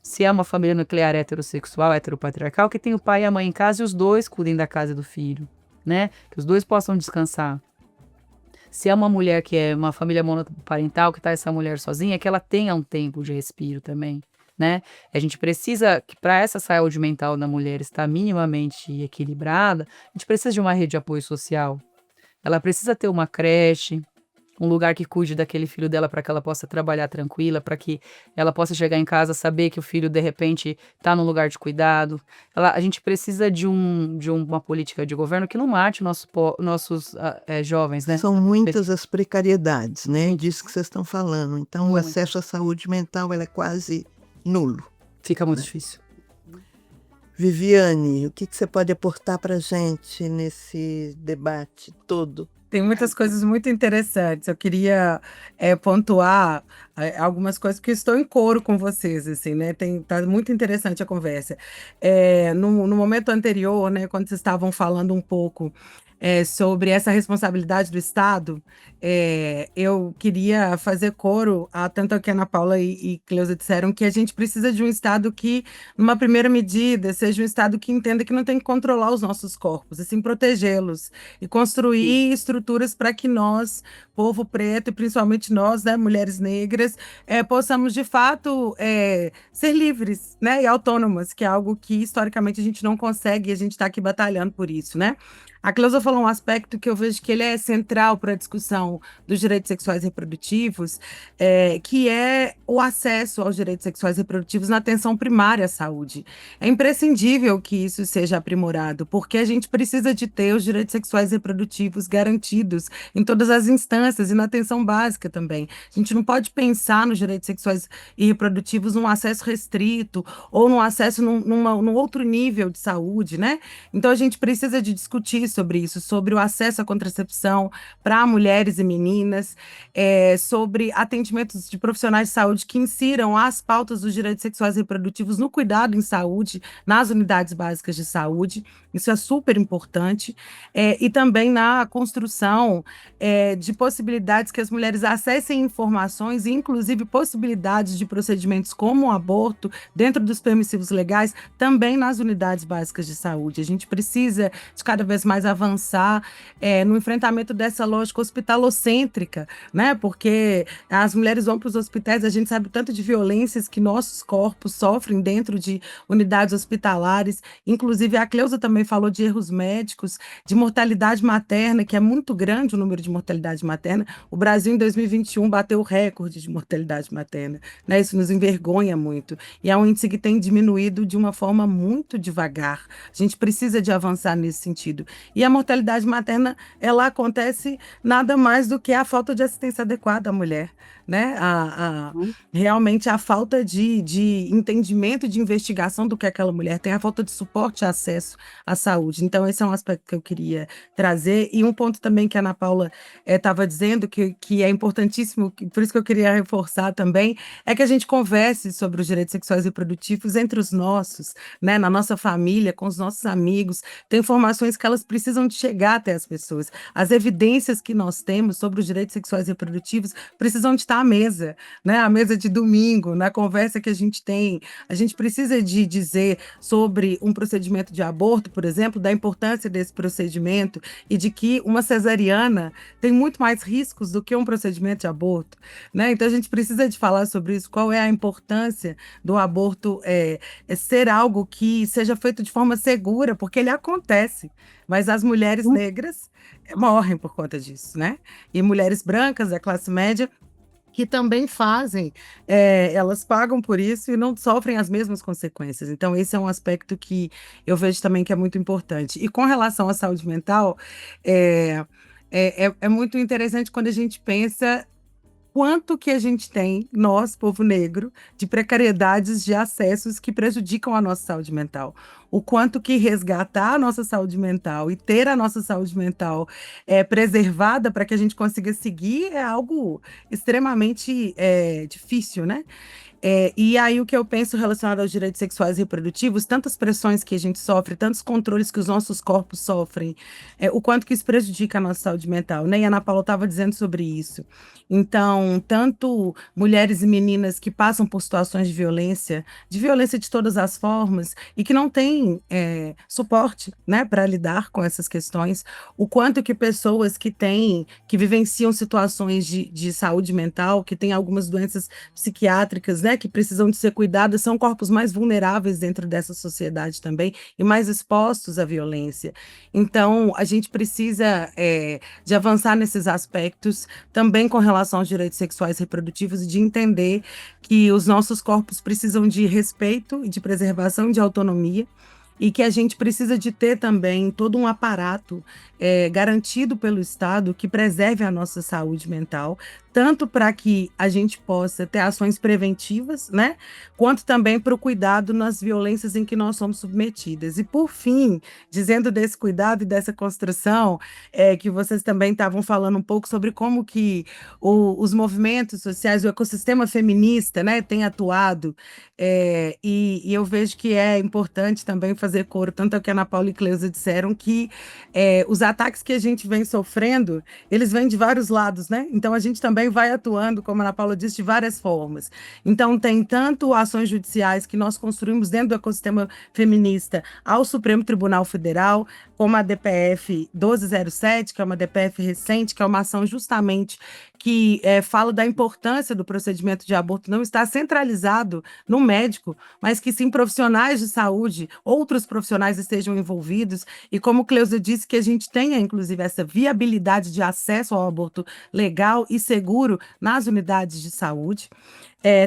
se é uma família nuclear heterossexual, heteropatriarcal, que tem o pai e a mãe em casa e os dois cuidem da casa e do filho, né? Que os dois possam descansar. Se é uma mulher que é uma família monoparental, que está essa mulher sozinha, que ela tenha um tempo de respiro também. Né? A gente precisa, que para essa saúde mental da mulher estar minimamente equilibrada, a gente precisa de uma rede de apoio social. Ela precisa ter uma creche, um lugar que cuide daquele filho dela para que ela possa trabalhar tranquila, para que ela possa chegar em casa, saber que o filho, de repente, está num lugar de cuidado. A gente precisa de uma política de governo que não mate nossos jovens, né? São muitas as precariedades, né? Disso que vocês estão falando. Então, o acesso à saúde mental é quase nulo. Fica muito difícil. Viviane, o que você pode aportar para a gente nesse debate todo? Tem muitas coisas muito interessantes. Eu queria pontuar algumas coisas, porque estou em coro com vocês, assim, né? Tá muito interessante a conversa. No momento anterior, né, quando vocês estavam falando um pouco sobre essa responsabilidade do Estado, eu queria fazer coro a tanto que a Ana Paula e Cleusa disseram que a gente precisa de um Estado que, numa primeira medida, seja um Estado que entenda que não tem que controlar os nossos corpos, assim, protegê-los e construir estruturas para que nós, povo preto e principalmente nós, né, mulheres negras, possamos de fato ser livres, né, e autônomas, que é algo que historicamente a gente não consegue e a gente está aqui batalhando por isso, né? A Cleusa falou um aspecto que eu vejo que ele é central para a discussão dos direitos sexuais e reprodutivos, que é o acesso aos direitos sexuais e reprodutivos na atenção primária à saúde. É imprescindível que isso seja aprimorado, porque a gente precisa de ter os direitos sexuais e reprodutivos garantidos em todas as instâncias e na atenção básica também. A gente não pode pensar nos direitos sexuais e reprodutivos num acesso restrito ou num acesso num outro nível de saúde, né? Então a gente precisa de discutir sobre isso, sobre o acesso à contracepção para mulheres e meninas, sobre atendimentos de profissionais de saúde que insiram as pautas dos direitos sexuais e reprodutivos no cuidado em saúde, nas unidades básicas de saúde. Isso é super importante. E também na construção de possibilidades que as mulheres acessem informações, e inclusive possibilidades de procedimentos como o aborto dentro dos permissivos legais, também nas unidades básicas de saúde. A gente precisa de cada vez mais avançar no enfrentamento dessa lógica hospitalocêntrica, né? Porque as mulheres vão para os hospitais, a gente sabe o tanto de violências que nossos corpos sofrem dentro de unidades hospitalares. Inclusive, a Cleusa também falou de erros médicos, de mortalidade materna, que é muito grande o número de mortalidade materna. O Brasil, em 2021, bateu o recorde de mortalidade materna, né? Isso nos envergonha muito. E é um índice que tem diminuído de uma forma muito devagar. A gente precisa de avançar nesse sentido. E a mortalidade materna, ela acontece nada mais do que a falta de assistência adequada à mulher, né? Realmente a falta de entendimento, de investigação do que aquela mulher tem, a falta de suporte e acesso à saúde. Então, esse é um aspecto que eu queria trazer. E um ponto também que a Ana Paula estava dizendo, que é importantíssimo, por isso que eu queria reforçar também, é que a gente converse sobre os direitos sexuais e reprodutivos entre os nossos, né? Na nossa família, com os nossos amigos. Tem informações que elas precisam de chegar até as pessoas. As evidências que nós temos sobre os direitos sexuais e reprodutivos precisam de estar à mesa, né? À mesa de domingo, na conversa que a gente tem. A gente precisa de dizer sobre um procedimento de aborto, por exemplo, da importância desse procedimento e de que uma cesariana tem muito mais riscos do que um procedimento de aborto, né? Então a gente precisa de falar sobre isso, qual é a importância do aborto ser algo que seja feito de forma segura, porque ele acontece, mas as mulheres negras morrem por conta disso, né? E mulheres brancas da classe média que também fazem, elas pagam por isso e não sofrem as mesmas consequências. Então, esse é um aspecto que eu vejo também que é muito importante. E com relação à saúde mental, é muito interessante quando a gente pensa quanto que a gente tem, nós, povo negro, de precariedades de acessos que prejudicam a nossa saúde mental. O quanto que resgatar a nossa saúde mental e ter a nossa saúde mental preservada para que a gente consiga seguir é algo extremamente difícil, né? E aí o que eu penso relacionado aos direitos sexuais e reprodutivos, tantas pressões que a gente sofre, tantos controles que os nossos corpos sofrem, o quanto que isso prejudica a nossa saúde mental, né? E a Ana Paula estava dizendo sobre isso. Então, tanto mulheres e meninas que passam por situações de violência de todas as formas, e que não têm suporte, né, para lidar com essas questões, o quanto que pessoas que vivenciam situações de saúde mental, que têm algumas doenças psiquiátricas, né, que precisam de ser cuidadas, são corpos mais vulneráveis dentro dessa sociedade também e mais expostos à violência. Então, a gente precisa de avançar nesses aspectos, também com relação aos direitos sexuais e reprodutivos, e de entender que os nossos corpos precisam de respeito e de preservação de autonomia, e que a gente precisa de ter também todo um aparato garantido pelo Estado que preserve a nossa saúde mental, tanto para que a gente possa ter ações preventivas, né, quanto também para o cuidado nas violências em que nós somos submetidas. E, por fim, dizendo desse cuidado e dessa construção, que vocês também estavam falando um pouco sobre como que os movimentos sociais, o ecossistema feminista, né, tem atuado, e eu vejo que é importante também fazer coro, tanto ao que a Ana Paula e Cleusa disseram, que os ataques que a gente vem sofrendo, eles vêm de vários lados, né? Então a gente também vai atuando, como a Ana Paula disse, de várias formas. Então tem tanto ações judiciais que nós construímos dentro do ecossistema feminista ao Supremo Tribunal Federal, como a DPF 1207, que é uma DPF recente, que é uma ação justamente que fala da importância do procedimento de aborto não estar centralizado no médico, mas que sim profissionais de saúde, outros profissionais estejam envolvidos, e como Cleusa disse, que a gente tenha, inclusive, essa viabilidade de acesso ao aborto legal e seguro nas unidades de saúde.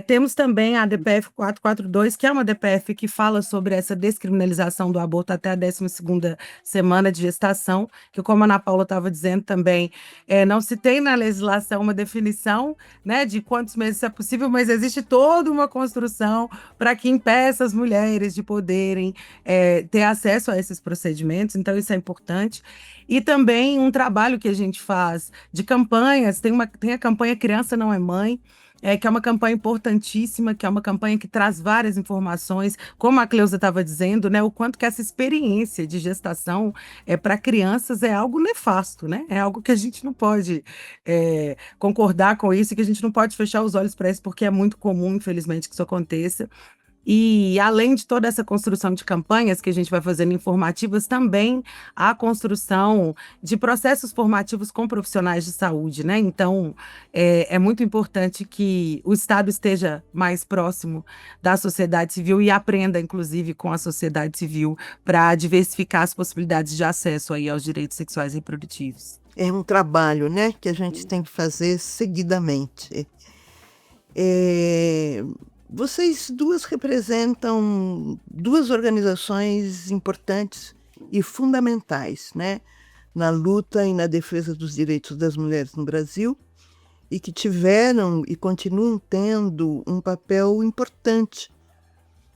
Temos também a DPF 442, que é uma DPF que fala sobre essa descriminalização do aborto até a 12ª semana de gestação, que, como a Ana Paula estava dizendo também, não se tem na legislação uma definição, né, de quantos meses é possível, mas existe toda uma construção para que impeça as mulheres de poderem ter acesso a esses procedimentos, então isso é importante. E também um trabalho que a gente faz de campanhas, tem a campanha Criança Não é Mãe, que é uma campanha importantíssima, que é uma campanha que traz várias informações, como a Cleusa estava dizendo, né, o quanto que essa experiência de gestação para crianças é algo nefasto, né? É algo que a gente não pode concordar com isso, e que a gente não pode fechar os olhos para isso, porque é muito comum, infelizmente, que isso aconteça. E além de toda essa construção de campanhas que a gente vai fazendo informativas, também a construção de processos formativos com profissionais de saúde, né? Então, é muito importante que o Estado esteja mais próximo da sociedade civil e aprenda, inclusive, com a sociedade civil para diversificar as possibilidades de acesso aí aos direitos sexuais e reprodutivos. É um trabalho, né, que a gente tem que fazer seguidamente. Vocês duas representam duas organizações importantes e fundamentais, né, na luta e na defesa dos direitos das mulheres no Brasil, e que tiveram e continuam tendo um papel importante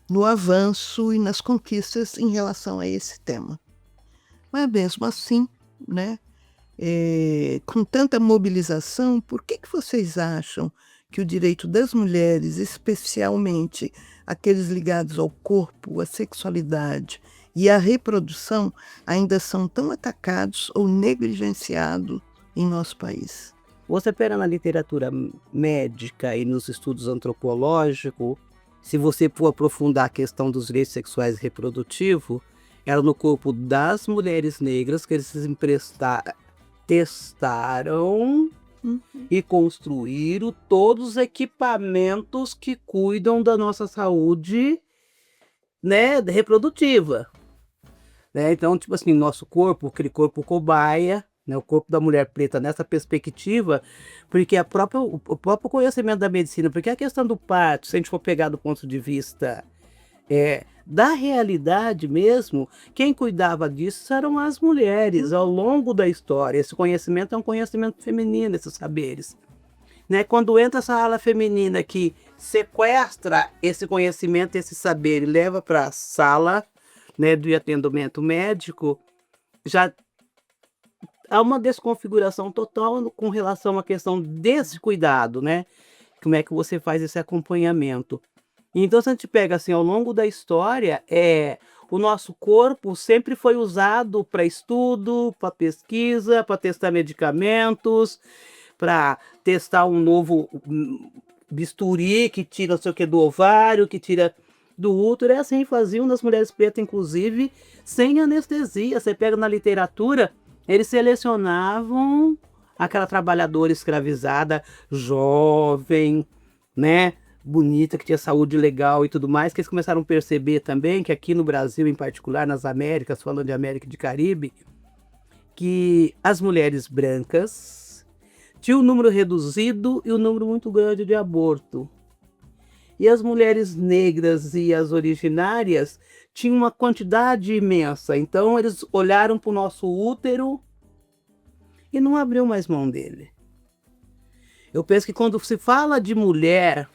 no avanço e nas conquistas em relação a esse tema. Mas mesmo assim, né, com tanta mobilização, por que vocês acham que o direito das mulheres, especialmente aqueles ligados ao corpo, à sexualidade e à reprodução, ainda são tão atacados ou negligenciados em nosso país? Você pega na literatura médica e nos estudos antropológicos, se você for aprofundar a questão dos direitos sexuais e reprodutivos, era no corpo das mulheres negras que eles testaram e construíram todos os equipamentos que cuidam da nossa saúde, né, reprodutiva. Né? Então, tipo assim, nosso corpo, aquele corpo cobaia, né, o corpo da mulher preta nessa perspectiva, porque o próprio conhecimento da medicina, porque a questão do parto, se a gente for pegar do ponto de vista da realidade mesmo, quem cuidava disso eram as mulheres ao longo da história. Esse conhecimento é um conhecimento feminino, esses saberes. Né? Quando entra essa ala feminina que sequestra esse conhecimento, esse saber e leva para a sala, né, do atendimento médico, já há uma desconfiguração total com relação à questão desse cuidado, né? Como é que você faz esse acompanhamento? Então, se a gente pega assim, ao longo da história, o nosso corpo sempre foi usado para estudo, para pesquisa, para testar medicamentos, para testar um novo bisturi que tira não sei o que do ovário, que tira do útero. É assim faziam nas mulheres pretas, inclusive, sem anestesia. Você pega na literatura, eles selecionavam aquela trabalhadora escravizada, jovem, né? Bonita, que tinha saúde legal e tudo mais, que eles começaram a perceber também que aqui no Brasil, em particular nas Américas, falando de América e de Caribe, que as mulheres brancas tinham um número reduzido e um número muito grande de aborto. E as mulheres negras e as originárias tinham uma quantidade imensa. Então eles olharam para o nosso útero e não abriu mais mão dele. Eu penso que quando se fala de mulher,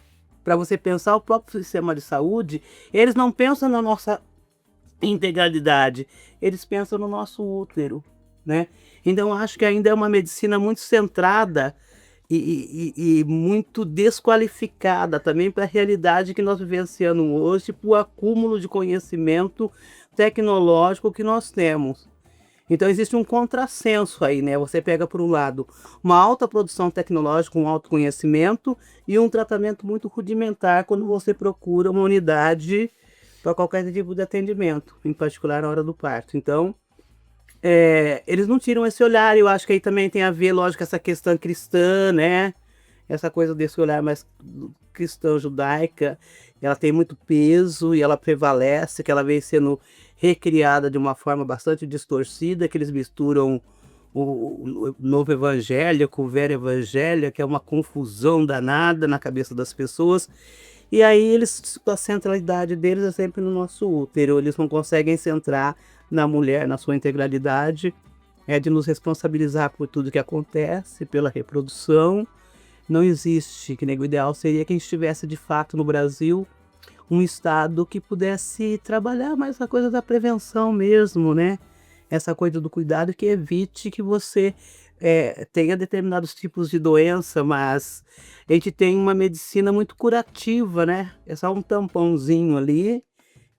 para você pensar o próprio sistema de saúde, eles não pensam na nossa integralidade, eles pensam no nosso útero, né? Então acho que ainda é uma medicina muito centrada e muito desqualificada também para a realidade que nós vivenciamos hoje, para o acúmulo de conhecimento tecnológico que nós temos. Então existe um contrassenso aí, né? Você pega por um lado uma alta produção tecnológica, um alto conhecimento e um tratamento muito rudimentar quando você procura uma unidade para qualquer tipo de atendimento, em particular na hora do parto. Então, eles não tiram esse olhar. Eu acho que aí também tem a ver, lógico, essa questão cristã, né? Essa coisa desse olhar mais cristã judaica, ela tem muito peso e ela prevalece, que ela vem sendo recriada de uma forma bastante distorcida, que eles misturam o novo evangelho com o velho evangelho, que é uma confusão danada na cabeça das pessoas. E aí a centralidade deles é sempre no nosso útero, eles não conseguem centrar na mulher, na sua integralidade, de nos responsabilizar por tudo que acontece, pela reprodução. Não existe, que nem o ideal seria que a gente tivesse de fato no Brasil um estado que pudesse trabalhar mais a coisa da prevenção mesmo, né? Essa coisa do cuidado que evite que você tenha determinados tipos de doença, mas a gente tem uma medicina muito curativa, né? É só um tampãozinho ali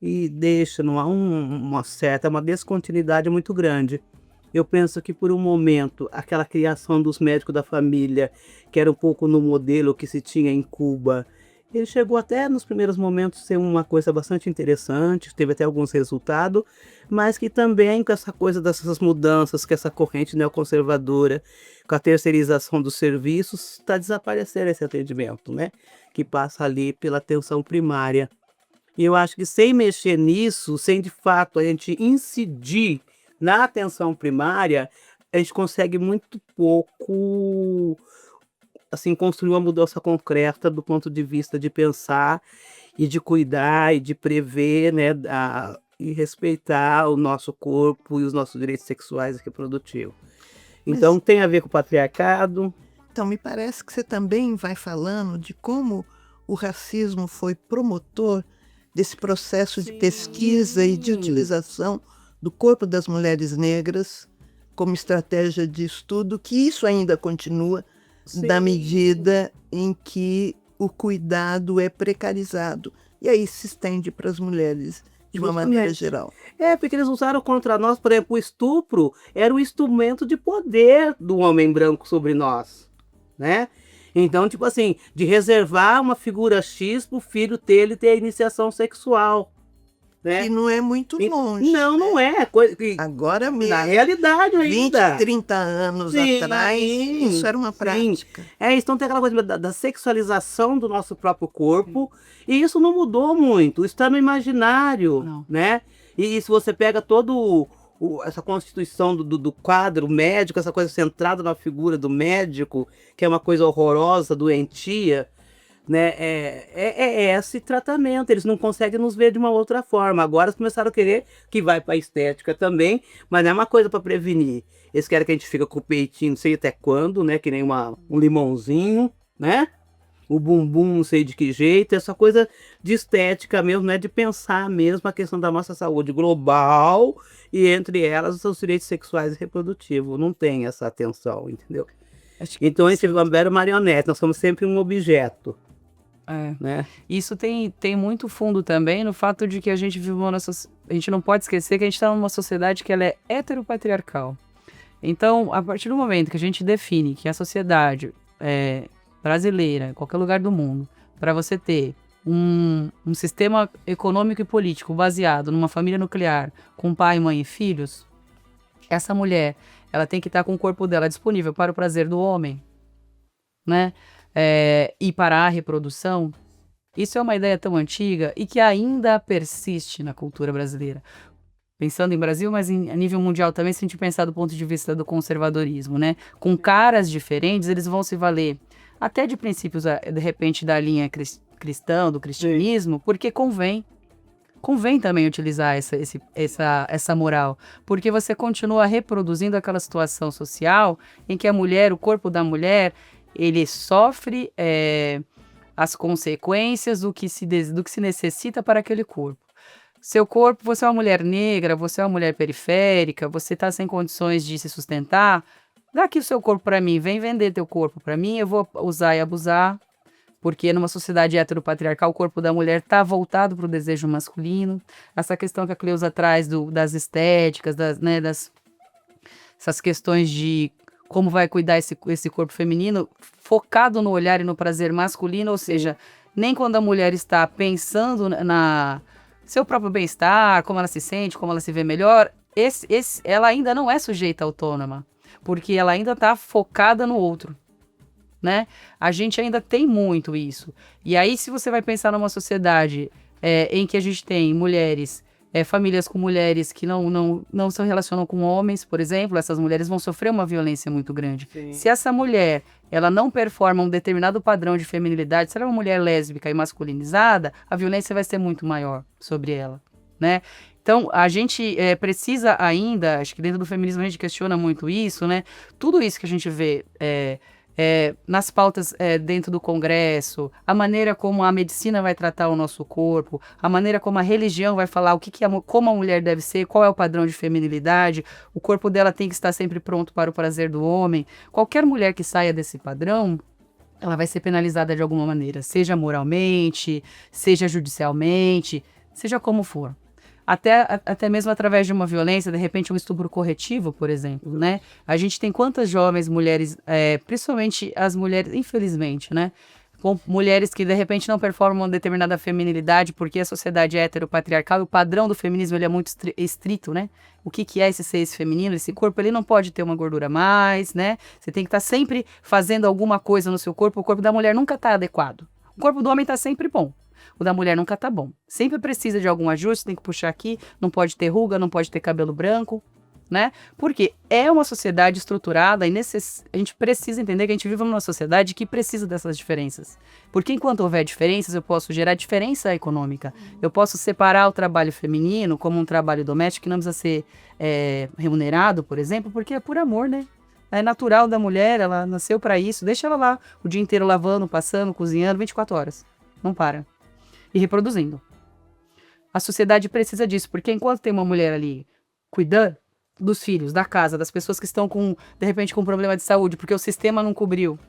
e deixa, não há uma descontinuidade muito grande. Eu penso que por um momento, aquela criação dos médicos da família, que era um pouco no modelo que se tinha em Cuba, ele chegou até nos primeiros momentos a ser uma coisa bastante interessante, teve até alguns resultados, mas que também com essa coisa dessas mudanças, com essa corrente neoconservadora, com a terceirização dos serviços, está desaparecendo esse atendimento, né? Que passa ali pela atenção primária. E eu acho que sem mexer nisso, sem de fato a gente incidir na atenção primária, a gente consegue muito pouco assim, construir uma mudança concreta do ponto de vista de pensar e de cuidar e de prever, né, e respeitar o nosso corpo e os nossos direitos sexuais e reprodutivos. Então, tem a ver com o patriarcado. Então, me parece que você também vai falando de como o racismo foi promotor desse processo de pesquisa e de utilização do corpo das mulheres negras como estratégia de estudo, que isso ainda continua na medida em que o cuidado é precarizado. E aí se estende para as mulheres de uma maneira geral. Porque eles usaram contra nós, por exemplo, o estupro era um instrumento de poder do homem branco sobre nós, né? Então, tipo assim, de reservar uma figura X para o filho dele ter a iniciação sexual, né? E não é muito longe. Não, né? não é. Agora mesmo. Na realidade ainda. 20, 30 anos atrás, isso era uma prática. Então tem aquela coisa da sexualização do nosso próprio corpo, e isso não mudou muito, isso está no imaginário, né? E se você pega todo essa constituição do quadro médico, essa coisa centrada na figura do médico, que é uma coisa horrorosa, doentia, né? É esse tratamento. Eles não conseguem nos ver de uma outra forma. Agora eles começaram a querer que vai para a estética também, mas não é uma coisa para prevenir. Eles querem que a gente fique com o peitinho, não sei até quando, né? Que nem um limãozinho, né? O bumbum, não sei de que jeito. Essa coisa de estética mesmo, né? De pensar mesmo a questão da nossa saúde global e entre elas os seus direitos sexuais e reprodutivos. Não tem essa atenção, entendeu? Então a gente é uma mera marionete, nós somos sempre um objeto. Né? Isso tem muito fundo também no fato de que a gente vive a gente não pode esquecer que a gente está numa sociedade que ela é heteropatriarcal. Então, a partir do momento que a gente define que a sociedade brasileira, em qualquer lugar do mundo, para você ter um sistema econômico e político baseado numa família nuclear com pai, mãe e filhos, essa mulher ela tem que estar com o corpo dela disponível para o prazer do homem, né? E para a reprodução. Isso é uma ideia tão antiga e que ainda persiste na cultura brasileira. Pensando em Brasil, mas a nível mundial também, se a gente pensar do ponto de vista do conservadorismo, né? Com caras diferentes, eles vão se valer até de princípios, de repente, da linha cristã, do cristianismo, porque convém também utilizar essa moral, porque você continua reproduzindo aquela situação social em que o corpo da mulher, ele sofre as consequências do que se necessita para aquele corpo. Seu corpo, você é uma mulher negra, você é uma mulher periférica, você está sem condições de se sustentar, dá aqui o seu corpo para mim, vem vender teu corpo para mim, eu vou usar e abusar. Porque numa sociedade heteropatriarcal, o corpo da mulher está voltado para o desejo masculino. Essa questão que a Cleusa traz das estéticas, essas questões de como vai cuidar esse corpo feminino, focado no olhar e no prazer masculino, ou seja, nem quando a mulher está pensando na seu próprio bem-estar, como ela se sente, como ela se vê melhor, ela ainda não é sujeita autônoma, porque ela ainda está focada no outro. Né? A gente ainda tem muito isso. E aí, se você vai pensar numa sociedade em que a gente tem mulheres, famílias com mulheres que não se relacionam com homens, por exemplo, essas mulheres vão sofrer uma violência muito grande. Sim. Se essa mulher ela não performa um determinado padrão de feminilidade, se ela é uma mulher lésbica e masculinizada, a violência vai ser muito maior sobre ela, né? Então, a gente precisa ainda, acho que dentro do feminismo a gente questiona muito isso, né? Tudo isso que a gente vê nas pautas dentro do Congresso, a maneira como a medicina vai tratar o nosso corpo, a maneira como a religião vai falar como a mulher deve ser, qual é o padrão de feminilidade, o corpo dela tem que estar sempre pronto para o prazer do homem. Qualquer mulher que saia desse padrão, ela vai ser penalizada de alguma maneira, seja moralmente, seja judicialmente, seja como for. Até mesmo através de uma violência, de repente um estupro corretivo, por exemplo, né? A gente tem quantas jovens mulheres, principalmente as mulheres, infelizmente, né? Com mulheres que de repente não performam uma determinada feminilidade porque a sociedade é heteropatriarcal e o padrão do feminismo ele é muito estrito, né? O que é esse ser feminino? Esse corpo ele não pode ter uma gordura a mais, né? Você tem que estar sempre fazendo alguma coisa no seu corpo. O corpo da mulher nunca está adequado. O corpo do homem está sempre bom. O da mulher nunca tá bom. Sempre precisa de algum ajuste, tem que puxar aqui, não pode ter ruga, não pode ter cabelo branco, né? Porque é uma sociedade estruturada e a gente precisa entender que a gente vive numa sociedade que precisa dessas diferenças. Porque enquanto houver diferenças, eu posso gerar diferença econômica. Eu posso separar o trabalho feminino como um trabalho doméstico que não precisa ser remunerado, por exemplo, porque é por amor, né? É natural da mulher, ela nasceu para isso, deixa ela lá o dia inteiro lavando, passando, cozinhando, 24 horas. Não para. E reproduzindo. A sociedade precisa disso, porque enquanto tem uma mulher ali cuidando dos filhos, da casa, das pessoas que estão de repente com problema de saúde, porque o sistema não cobriu,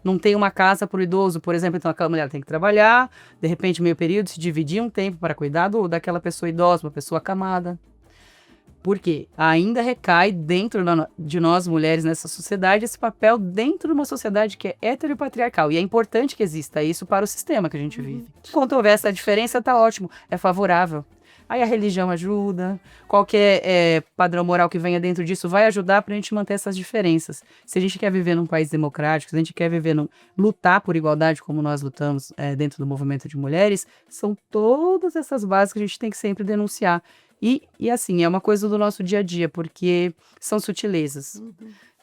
não tem uma casa para o idoso, por exemplo, então aquela mulher tem que trabalhar, de repente meio período, se dividir um tempo para cuidar daquela pessoa idosa, uma pessoa acamada. Porque ainda recai dentro de nós mulheres nessa sociedade esse papel dentro de uma sociedade que é heteropatriarcal. E é importante que exista isso para o sistema que a gente vive. Enquanto houver essa diferença, tá ótimo, é favorável. Aí a religião ajuda, qualquer padrão moral que venha dentro disso vai ajudar para a gente manter essas diferenças. Se a gente quer viver num país democrático, se a gente quer lutar por igualdade como nós lutamos dentro do movimento de mulheres, são todas essas bases que a gente tem que sempre denunciar. E assim, é uma coisa do nosso dia a dia, porque são sutilezas.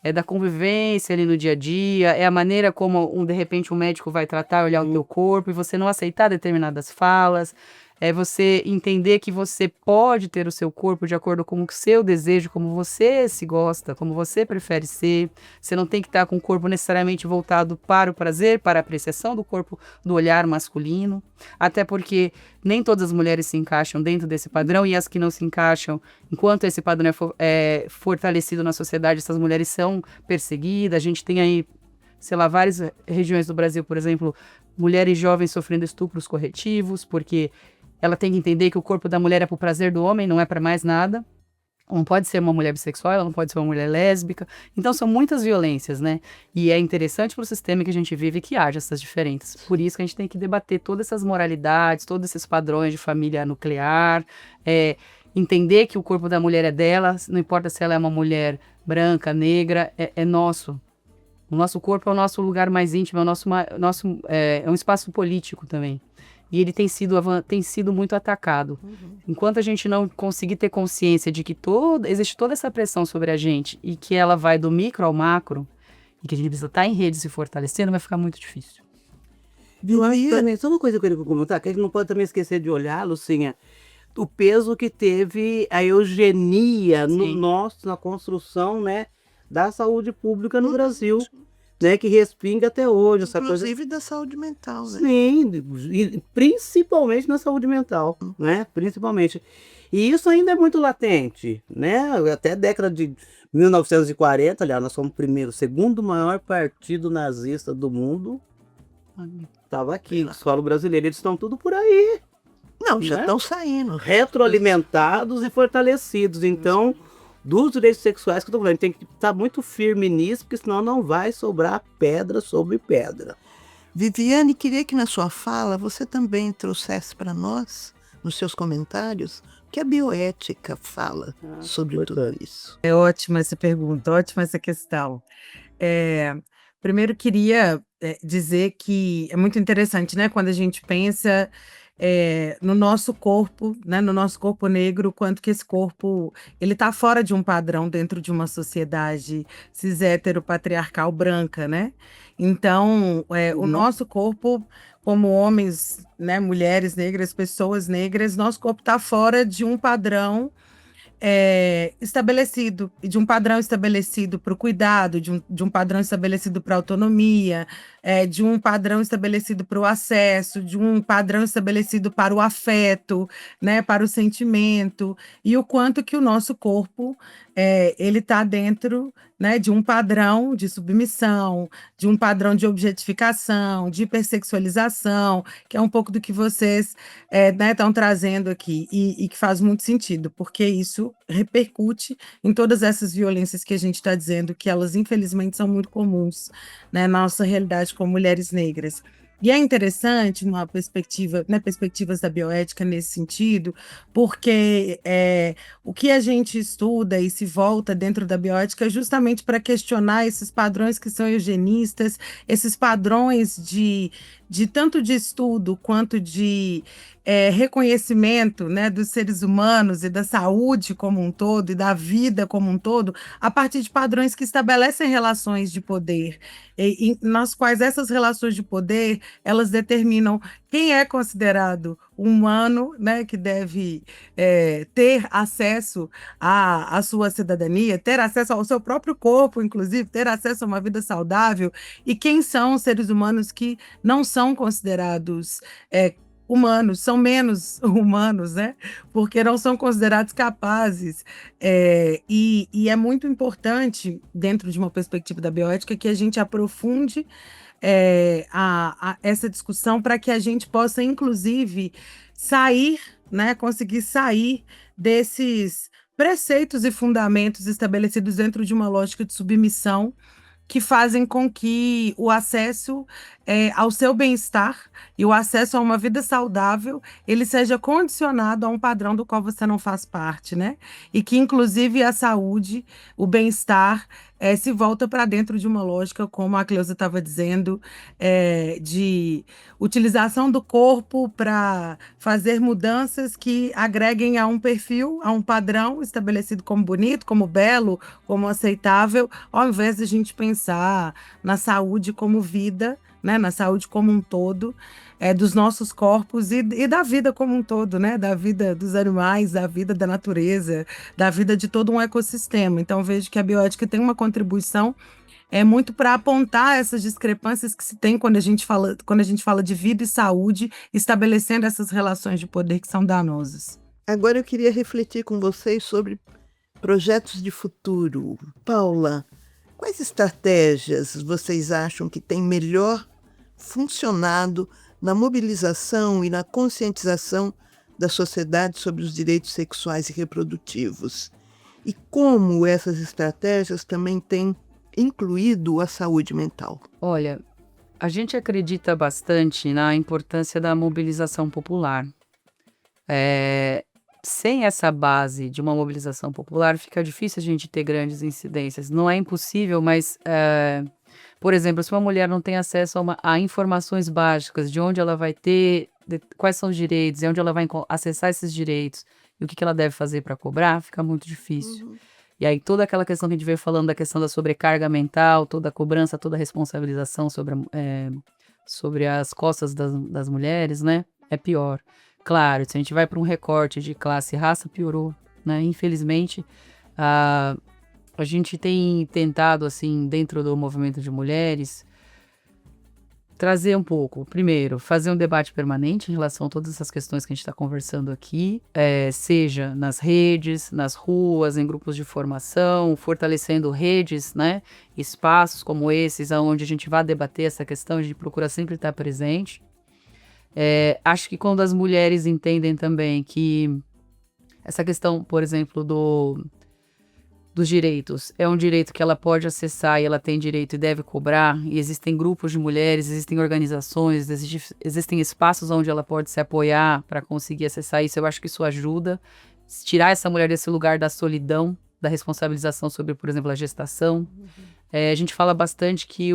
É da convivência ali no dia a dia, é a maneira como, de repente, um médico vai tratar, olhar o teu corpo e você não aceitar determinadas falas. É você entender que você pode ter o seu corpo de acordo com o seu desejo, como você se gosta, como você prefere ser. Você não tem que estar com o corpo necessariamente voltado para o prazer, para a apreciação do corpo, do olhar masculino. Até porque nem todas as mulheres se encaixam dentro desse padrão e as que não se encaixam, enquanto esse padrão é fortalecido na sociedade, essas mulheres são perseguidas. A gente tem aí, sei lá, várias regiões do Brasil, por exemplo, mulheres jovens sofrendo estupros corretivos, porque ela tem que entender que o corpo da mulher é para o prazer do homem, não é para mais nada. Não pode ser uma mulher bissexual, ela não pode ser uma mulher lésbica. Então são muitas violências, né? E é interessante para o sistema que a gente vive que haja essas diferenças. Por isso que a gente tem que debater todas essas moralidades, todos esses padrões de família nuclear, entender que o corpo da mulher é dela, não importa se ela é uma mulher branca, negra, é nosso. O nosso corpo é o nosso lugar mais íntimo, é um espaço político também. E ele tem sido muito atacado. Enquanto a gente não conseguir ter consciência de que existe toda essa pressão sobre a gente e que ela vai do micro ao macro, e que a gente precisa estar em rede se fortalecendo, vai ficar muito difícil. Eu acho também, só uma coisa que eu queria comentar, que a gente não pode também esquecer de olhar, Lucinha, o peso que teve a eugenia na construção, né, da saúde pública no Brasil. Né, que respinga até hoje. Inclusive da saúde mental, né? Sim, e principalmente na saúde mental, né? Principalmente. E isso ainda é muito latente, né? Até a década de 1940, aliás, nós somos o segundo maior partido nazista do mundo. Estava aqui, no solo brasileiro. Eles estão tudo por aí. Não, já estão saindo. Retroalimentados e fortalecidos. Então, dos direitos sexuais que eu tô falando, tem que estar muito firme nisso, porque senão não vai sobrar pedra sobre pedra. Viviane, queria que na sua fala você também trouxesse para nós, nos seus comentários, o que a bioética fala sobre tudo isso. É ótima essa pergunta, ótima essa questão. Primeiro queria dizer que é muito interessante, né, quando a gente pensa no nosso corpo, né, no nosso corpo negro, quanto que esse corpo ele está fora de um padrão dentro de uma sociedade cis heteropatriarcal branca, né? Então, o nosso corpo, como homens, né, mulheres negras, pessoas negras, nosso corpo está fora de um padrão estabelecido, de um padrão estabelecido para o cuidado, de um padrão estabelecido para a autonomia, de um padrão estabelecido para o acesso, de um padrão estabelecido para o afeto, né, para o sentimento, e o quanto que o nosso corpo ele está dentro, né, de um padrão de submissão, de um padrão de objetificação, de hipersexualização, que é um pouco do que vocês estão trazendo aqui, e que faz muito sentido, porque isso repercute em todas essas violências que a gente está dizendo, que elas infelizmente são muito comuns, né, na nossa realidade como mulheres negras. E é interessante, numa perspectiva, né, perspectivas da bioética nesse sentido, porque o que a gente estuda e se volta dentro da bioética é justamente para questionar esses padrões que são eugenistas, esses padrões de de tanto de estudo quanto de reconhecimento, né, dos seres humanos e da saúde como um todo e da vida como um todo, a partir de padrões que estabelecem relações de poder, nas quais essas relações de poder elas determinam quem é considerado humano, né, que deve ter acesso à sua cidadania, ter acesso ao seu próprio corpo, inclusive, ter acesso a uma vida saudável, e quem são os seres humanos que não são considerados humanos, são menos humanos, né? Porque não são considerados capazes. E é muito importante, dentro de uma perspectiva da bioética, que a gente aprofunde essa discussão para que a gente possa, inclusive, sair, né? Conseguir sair desses preceitos e fundamentos estabelecidos dentro de uma lógica de submissão que fazem com que o acesso ao seu bem-estar e o acesso a uma vida saudável, ele seja condicionado a um padrão do qual você não faz parte, né? E que, inclusive, a saúde, o bem-estar, se volta para dentro de uma lógica, como a Cleusa estava dizendo, de utilização do corpo para fazer mudanças que agreguem a um perfil, a um padrão estabelecido como bonito, como belo, como aceitável, ao invés de a gente pensar na saúde como vida, né, na saúde como um todo, dos nossos corpos e da vida como um todo, né, da vida dos animais, da vida da natureza, da vida de todo um ecossistema. Então, vejo que a bioética tem uma contribuição muito para apontar essas discrepâncias que se tem quando a gente fala de vida e saúde, estabelecendo essas relações de poder que são danosas. Agora eu queria refletir com vocês sobre projetos de futuro. Paula, quais estratégias vocês acham que têm melhor funcionado na mobilização e na conscientização da sociedade sobre os direitos sexuais e reprodutivos? E como essas estratégias também têm incluído a saúde mental? Olha, a gente acredita bastante na importância da mobilização popular. Sem essa base de uma mobilização popular, fica difícil a gente ter grandes incidências. Não é impossível, mas, por exemplo, se uma mulher não tem acesso a informações básicas de onde ela vai ter, quais são os direitos, e onde ela vai acessar esses direitos, e o que ela deve fazer para cobrar, fica muito difícil. Uhum. E aí toda aquela questão que a gente veio falando da questão da sobrecarga mental, toda a cobrança, toda a responsabilização sobre as costas das mulheres, né? É pior. Claro, se a gente vai para um recorte de classe e raça, piorou, né? Infelizmente, a gente tem tentado, assim, dentro do movimento de mulheres, trazer um pouco, primeiro, fazer um debate permanente em relação a todas essas questões que a gente está conversando aqui, seja nas redes, nas ruas, em grupos de formação, fortalecendo redes, né, espaços como esses, onde a gente vai debater essa questão, a gente procura sempre estar presente. Acho que quando as mulheres entendem também que essa questão, por exemplo, dos direitos, é um direito que ela pode acessar e ela tem direito e deve cobrar, e existem grupos de mulheres, existem organizações, existem espaços onde ela pode se apoiar para conseguir acessar isso. Eu acho que isso ajuda, tirar essa mulher desse lugar da solidão, da responsabilização sobre, por exemplo, a gestação. A gente fala bastante que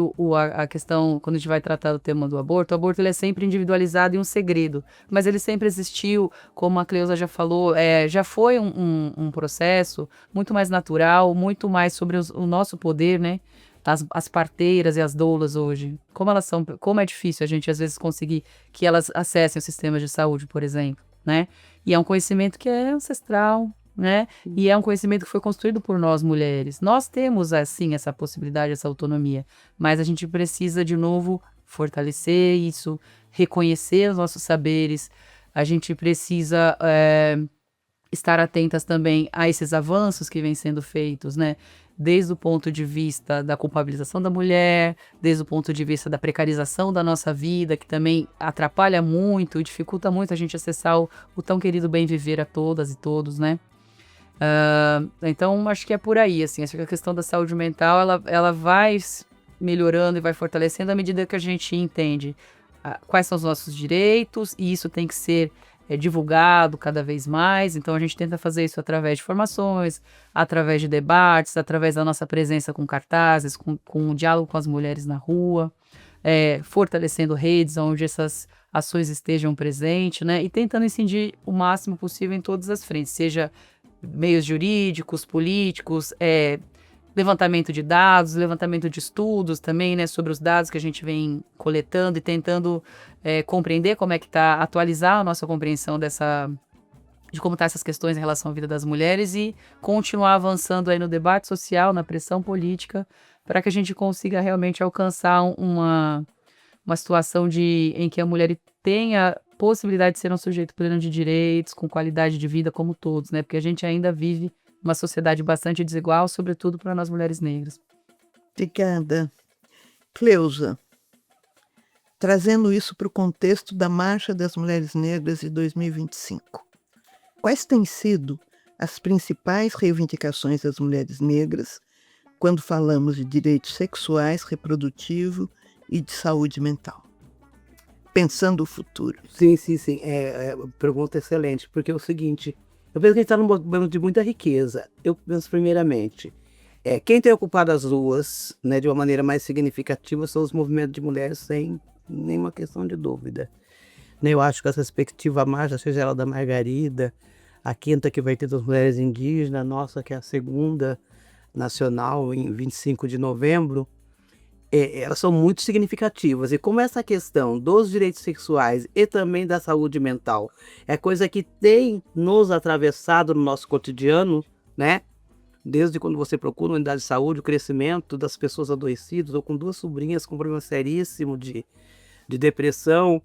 a questão, quando a gente vai tratar do tema do aborto, o aborto ele é sempre individualizado e um segredo, mas ele sempre existiu, como a Cleusa já falou, já foi um processo muito mais natural, muito mais sobre o nosso poder, né? As parteiras e as doulas hoje, como é difícil a gente às vezes conseguir que elas acessem os sistemas de saúde, por exemplo, né? E é um conhecimento que é ancestral, né? E é um conhecimento que foi construído por nós mulheres. Nós temos, assim, essa possibilidade, essa autonomia, mas a gente precisa, de novo, fortalecer isso, reconhecer os nossos saberes, a gente precisa estar atentas também a esses avanços que vêm sendo feitos, né? Desde o ponto de vista da culpabilização da mulher, desde o ponto de vista da precarização da nossa vida, que também atrapalha muito, dificulta muito a gente acessar o tão querido bem viver a todas e todos, né? Então, acho que é por aí, assim, acho que a questão da saúde mental, ela vai melhorando e vai fortalecendo à medida que a gente entende quais são os nossos direitos, e isso tem que ser divulgado cada vez mais. Então, a gente tenta fazer isso através de formações, através de debates, através da nossa presença com cartazes, com o diálogo com as mulheres na rua. fortalecendo redes onde essas ações estejam presentes, né? E tentando incidir o máximo possível em todas as frentes, seja meios jurídicos, políticos, levantamento de dados, levantamento de estudos também, né, sobre os dados que a gente vem coletando e tentando compreender como é que está, atualizar a nossa compreensão de como estão essas questões em relação à vida das mulheres e continuar avançando aí no debate social, na pressão política, para que a gente consiga realmente alcançar uma situação em que a mulher tenha possibilidade de ser um sujeito pleno de direitos, com qualidade de vida como todos, né? Porque a gente ainda vive uma sociedade bastante desigual, sobretudo para nós mulheres negras. Obrigada. Cleusa, trazendo isso para o contexto da Marcha das Mulheres Negras de 2025. Quais têm sido as principais reivindicações das mulheres negras quando falamos de direitos sexuais, reprodutivo e de saúde mental? Pensando o futuro. Sim. Pergunta excelente, porque é o seguinte, eu penso que a gente está num momento de muita riqueza. Eu penso primeiramente, quem tem ocupado as ruas, né, de uma maneira mais significativa são os movimentos de mulheres, sem nenhuma questão de dúvida. Eu acho que essa respectiva marcha, seja ela da Margarida, a quinta que vai ter das mulheres indígenas, nossa, que é a segunda nacional em 25 de novembro, elas são muito significativas. E como essa questão dos direitos sexuais e também da saúde mental é coisa que tem nos atravessado no nosso cotidiano, né? Desde quando você procura uma unidade de saúde, o crescimento das pessoas adoecidas, ou com 2 sobrinhas com problema seríssimo de depressão.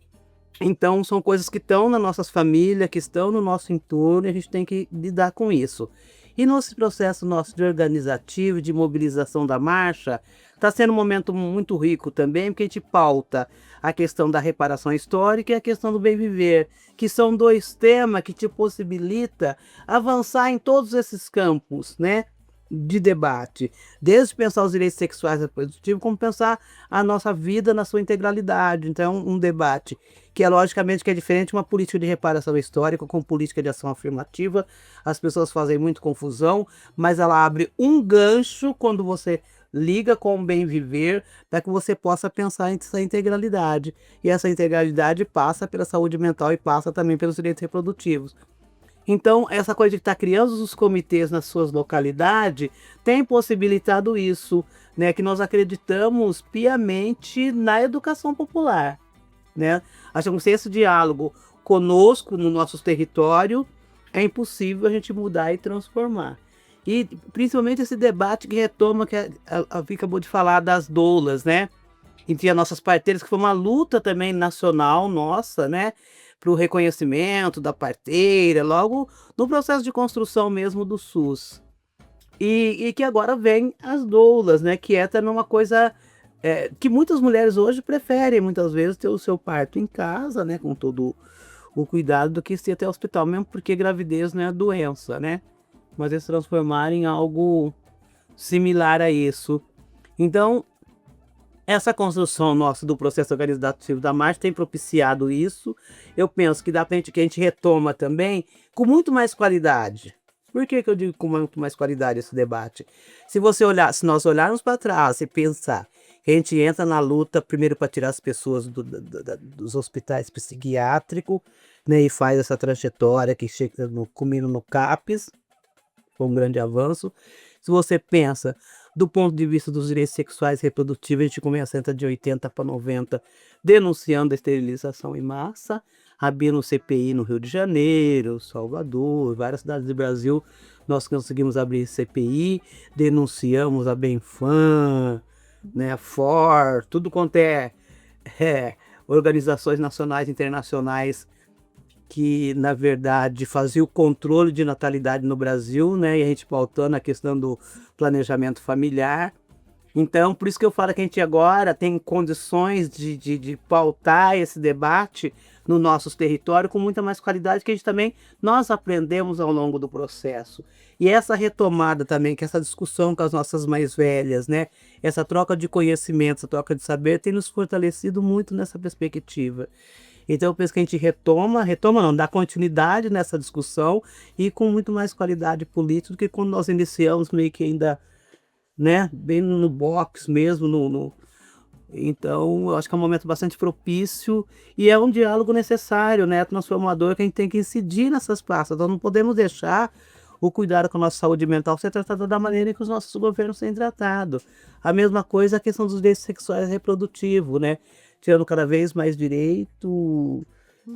Então são coisas que estão nas nossas famílias, que estão no nosso entorno, e a gente tem que lidar com isso. E nesse processo nosso de organizativo, de mobilização da marcha, está sendo um momento muito rico também, porque a gente pauta a questão da reparação histórica e a questão do bem viver, que são 2 temas que te possibilita avançar em todos esses campos, né, de debate. Desde pensar os direitos sexuais e reprodutivos, como pensar a nossa vida na sua integralidade. Então, um debate que logicamente que é diferente de uma política de reparação histórica com política de ação afirmativa. As pessoas fazem muito confusão, mas ela abre um gancho quando você liga com o bem viver, para que você possa pensar em essa integralidade. E essa integralidade passa pela saúde mental e passa também pelos direitos reprodutivos. Então, essa coisa de estar criando os comitês nas suas localidades tem possibilitado isso, né? Que nós acreditamos piamente na educação popular, né? Achamos que esse diálogo conosco no nosso território é impossível a gente mudar e transformar. E principalmente esse debate que retoma, que a Vi acabou de falar, das doulas, né? Entre as nossas parteiras, que foi uma luta também nacional nossa, né? Para o reconhecimento da parteira, logo no processo de construção mesmo do SUS. E que agora vem as doulas, né? Que é também uma coisa que muitas mulheres hoje preferem, muitas vezes, ter o seu parto em casa, né? Com todo o cuidado, do que ir até o hospital, mesmo porque gravidez não é doença, né? Mas eles se transformarem em algo similar a isso. Então, essa construção nossa do processo organizativo da marcha tem propiciado isso. Eu penso que dá pra gente, que a gente retoma também com muito mais qualidade. Por que eu digo com muito mais qualidade esse debate? Se nós olharmos para trás e pensar que a gente entra na luta primeiro para tirar as pessoas dos hospitais psiquiátricos, né, e faz essa trajetória que chega culmina no CAPES, foi um grande avanço. Se você pensa do ponto de vista dos direitos sexuais e reprodutivos, a gente começa a entrar de 80 para 90, denunciando a esterilização em massa, abrindo CPI no Rio de Janeiro, Salvador, várias cidades do Brasil, nós conseguimos abrir CPI, denunciamos a Benfam, né, a FOR, tudo quanto é organizações nacionais e internacionais que, na verdade, fazia o controle de natalidade no Brasil, né? E a gente pautando a questão do planejamento familiar. Então, por isso que eu falo que a gente agora tem condições de pautar esse debate no nosso território com muita mais qualidade, que a gente também, nós aprendemos ao longo do processo. E essa retomada também, que essa discussão com as nossas mais velhas, né? Essa troca de conhecimento, essa troca de saber, tem nos fortalecido muito nessa perspectiva. Então eu penso que a gente dá continuidade nessa discussão e com muito mais qualidade política do que quando nós iniciamos meio que ainda, né, bem no box mesmo, Então, eu acho que é um momento bastante propício e é um diálogo necessário, né, transformador, que a gente tem que incidir nessas praças. Nós não podemos deixar o cuidado com a nossa saúde mental ser tratado da maneira que os nossos governos têm tratado. A mesma coisa a questão dos direitos sexuais e reprodutivos, né, tirando cada vez mais direito,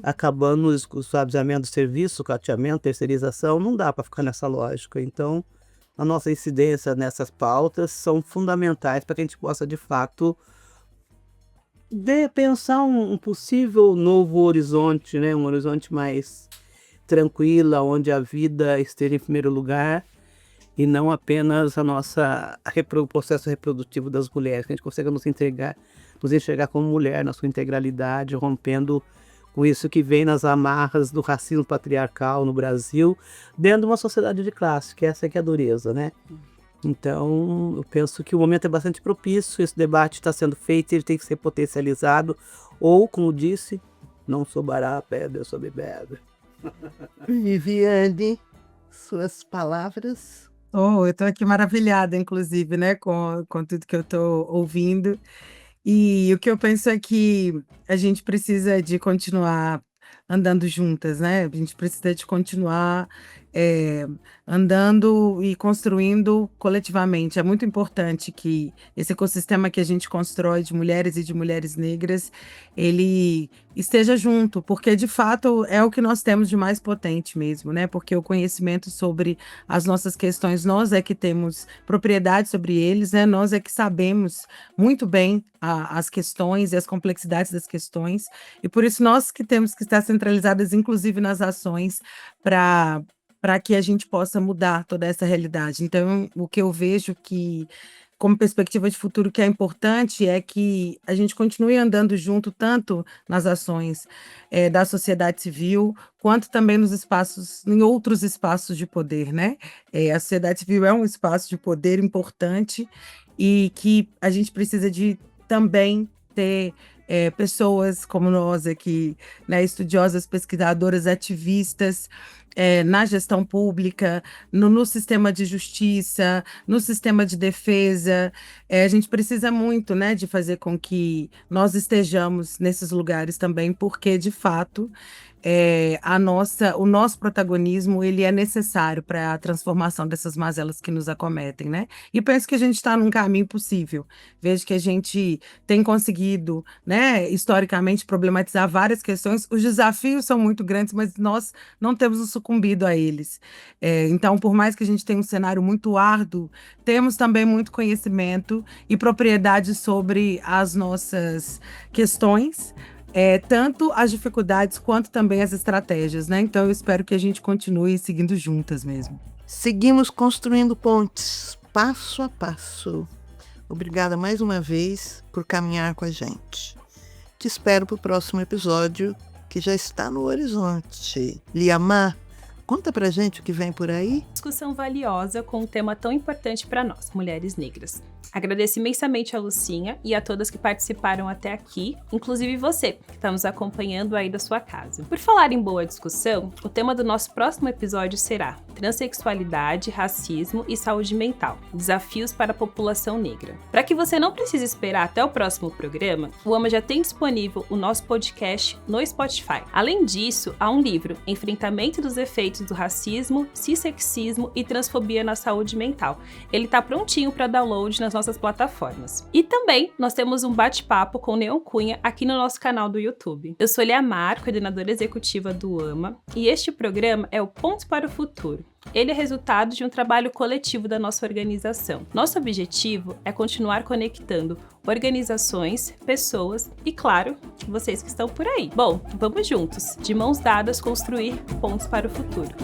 acabando com o esvaziamento do serviço, cateamento, terceirização. Não dá para ficar nessa lógica. Então, a nossa incidência nessas pautas são fundamentais para que a gente possa, de fato, pensar um possível novo horizonte, né? Um horizonte mais tranquilo, onde a vida esteja em primeiro lugar e não apenas o processo reprodutivo das mulheres, que a gente consiga nos enxergar como mulher na sua integralidade, rompendo com isso que vem nas amarras do racismo patriarcal no Brasil, dentro de uma sociedade de classe, que essa é que é a dureza, né? Então, eu penso que o momento é bastante propício, esse debate está sendo feito, ele tem que ser potencializado, ou, como disse, não sobrará pedra sobre pedra. Viviane, suas palavras. Oh, eu estou aqui maravilhada, inclusive, né, com tudo que eu estou ouvindo. E o que eu penso é que a gente precisa de continuar andando juntas, né? A gente precisa de continuar andando e construindo coletivamente. É muito importante que esse ecossistema que a gente constrói de mulheres e de mulheres negras, ele esteja junto, porque de fato é o que nós temos de mais potente mesmo, né? Porque o conhecimento sobre as nossas questões, nós é que temos propriedade sobre eles, né? Nós é que sabemos muito bem as questões e as complexidades das questões, e por isso nós que temos que estar centralizadas, inclusive nas ações, para que a gente possa mudar toda essa realidade. Então, o que eu vejo que, como perspectiva de futuro, que é importante é que a gente continue andando junto, tanto nas ações da sociedade civil, quanto também em outros espaços de poder, né? A sociedade civil é um espaço de poder importante e que a gente precisa de também ter pessoas como nós aqui, né, estudiosas, pesquisadoras, ativistas, na gestão pública, no sistema de justiça, no sistema de defesa. A gente precisa muito, né, de fazer com que nós estejamos nesses lugares também, porque, de fato, o nosso protagonismo ele é necessário para a transformação dessas mazelas que nos acometem, né? E penso que a gente está num caminho possível. Vejo que a gente tem conseguido, né, historicamente, problematizar várias questões. Os desafios são muito grandes, mas nós não temos sucumbido a eles. Então, por mais que a gente tenha um cenário muito árduo, temos também muito conhecimento e propriedade sobre as nossas questões, tanto as dificuldades quanto também as estratégias, né? Então, eu espero que a gente continue seguindo juntas mesmo. Seguimos construindo pontes, passo a passo. Obrigada mais uma vez por caminhar com a gente. Te espero para o próximo episódio, que já está no horizonte. Liamar, conta pra gente o que vem por aí. Discussão valiosa com um tema tão importante para nós, mulheres negras. Agradeço imensamente a Lucinha e a todas que participaram até aqui, inclusive você, que está nos acompanhando aí da sua casa. Por falar em boa discussão, o tema do nosso próximo episódio será Transsexualidade, Racismo e Saúde Mental, Desafios para a População Negra. Para que você não precise esperar até o próximo programa, o AMA já tem disponível o nosso podcast no Spotify. Além disso, há um livro, Enfrentamento dos Efeitos do Racismo, Cissexismo e Transfobia na Saúde Mental. Ele está prontinho para download nas nossas plataformas. E também nós temos um bate-papo com o Neon Cunha aqui no nosso canal do YouTube. Eu sou Liamar, coordenadora executiva do AMA, e este programa é o Pontos para o Futuro. Ele é resultado de um trabalho coletivo da nossa organização. Nosso objetivo é continuar conectando organizações, pessoas e, claro, vocês que estão por aí. Bom, vamos juntos, de mãos dadas, construir pontos para o futuro.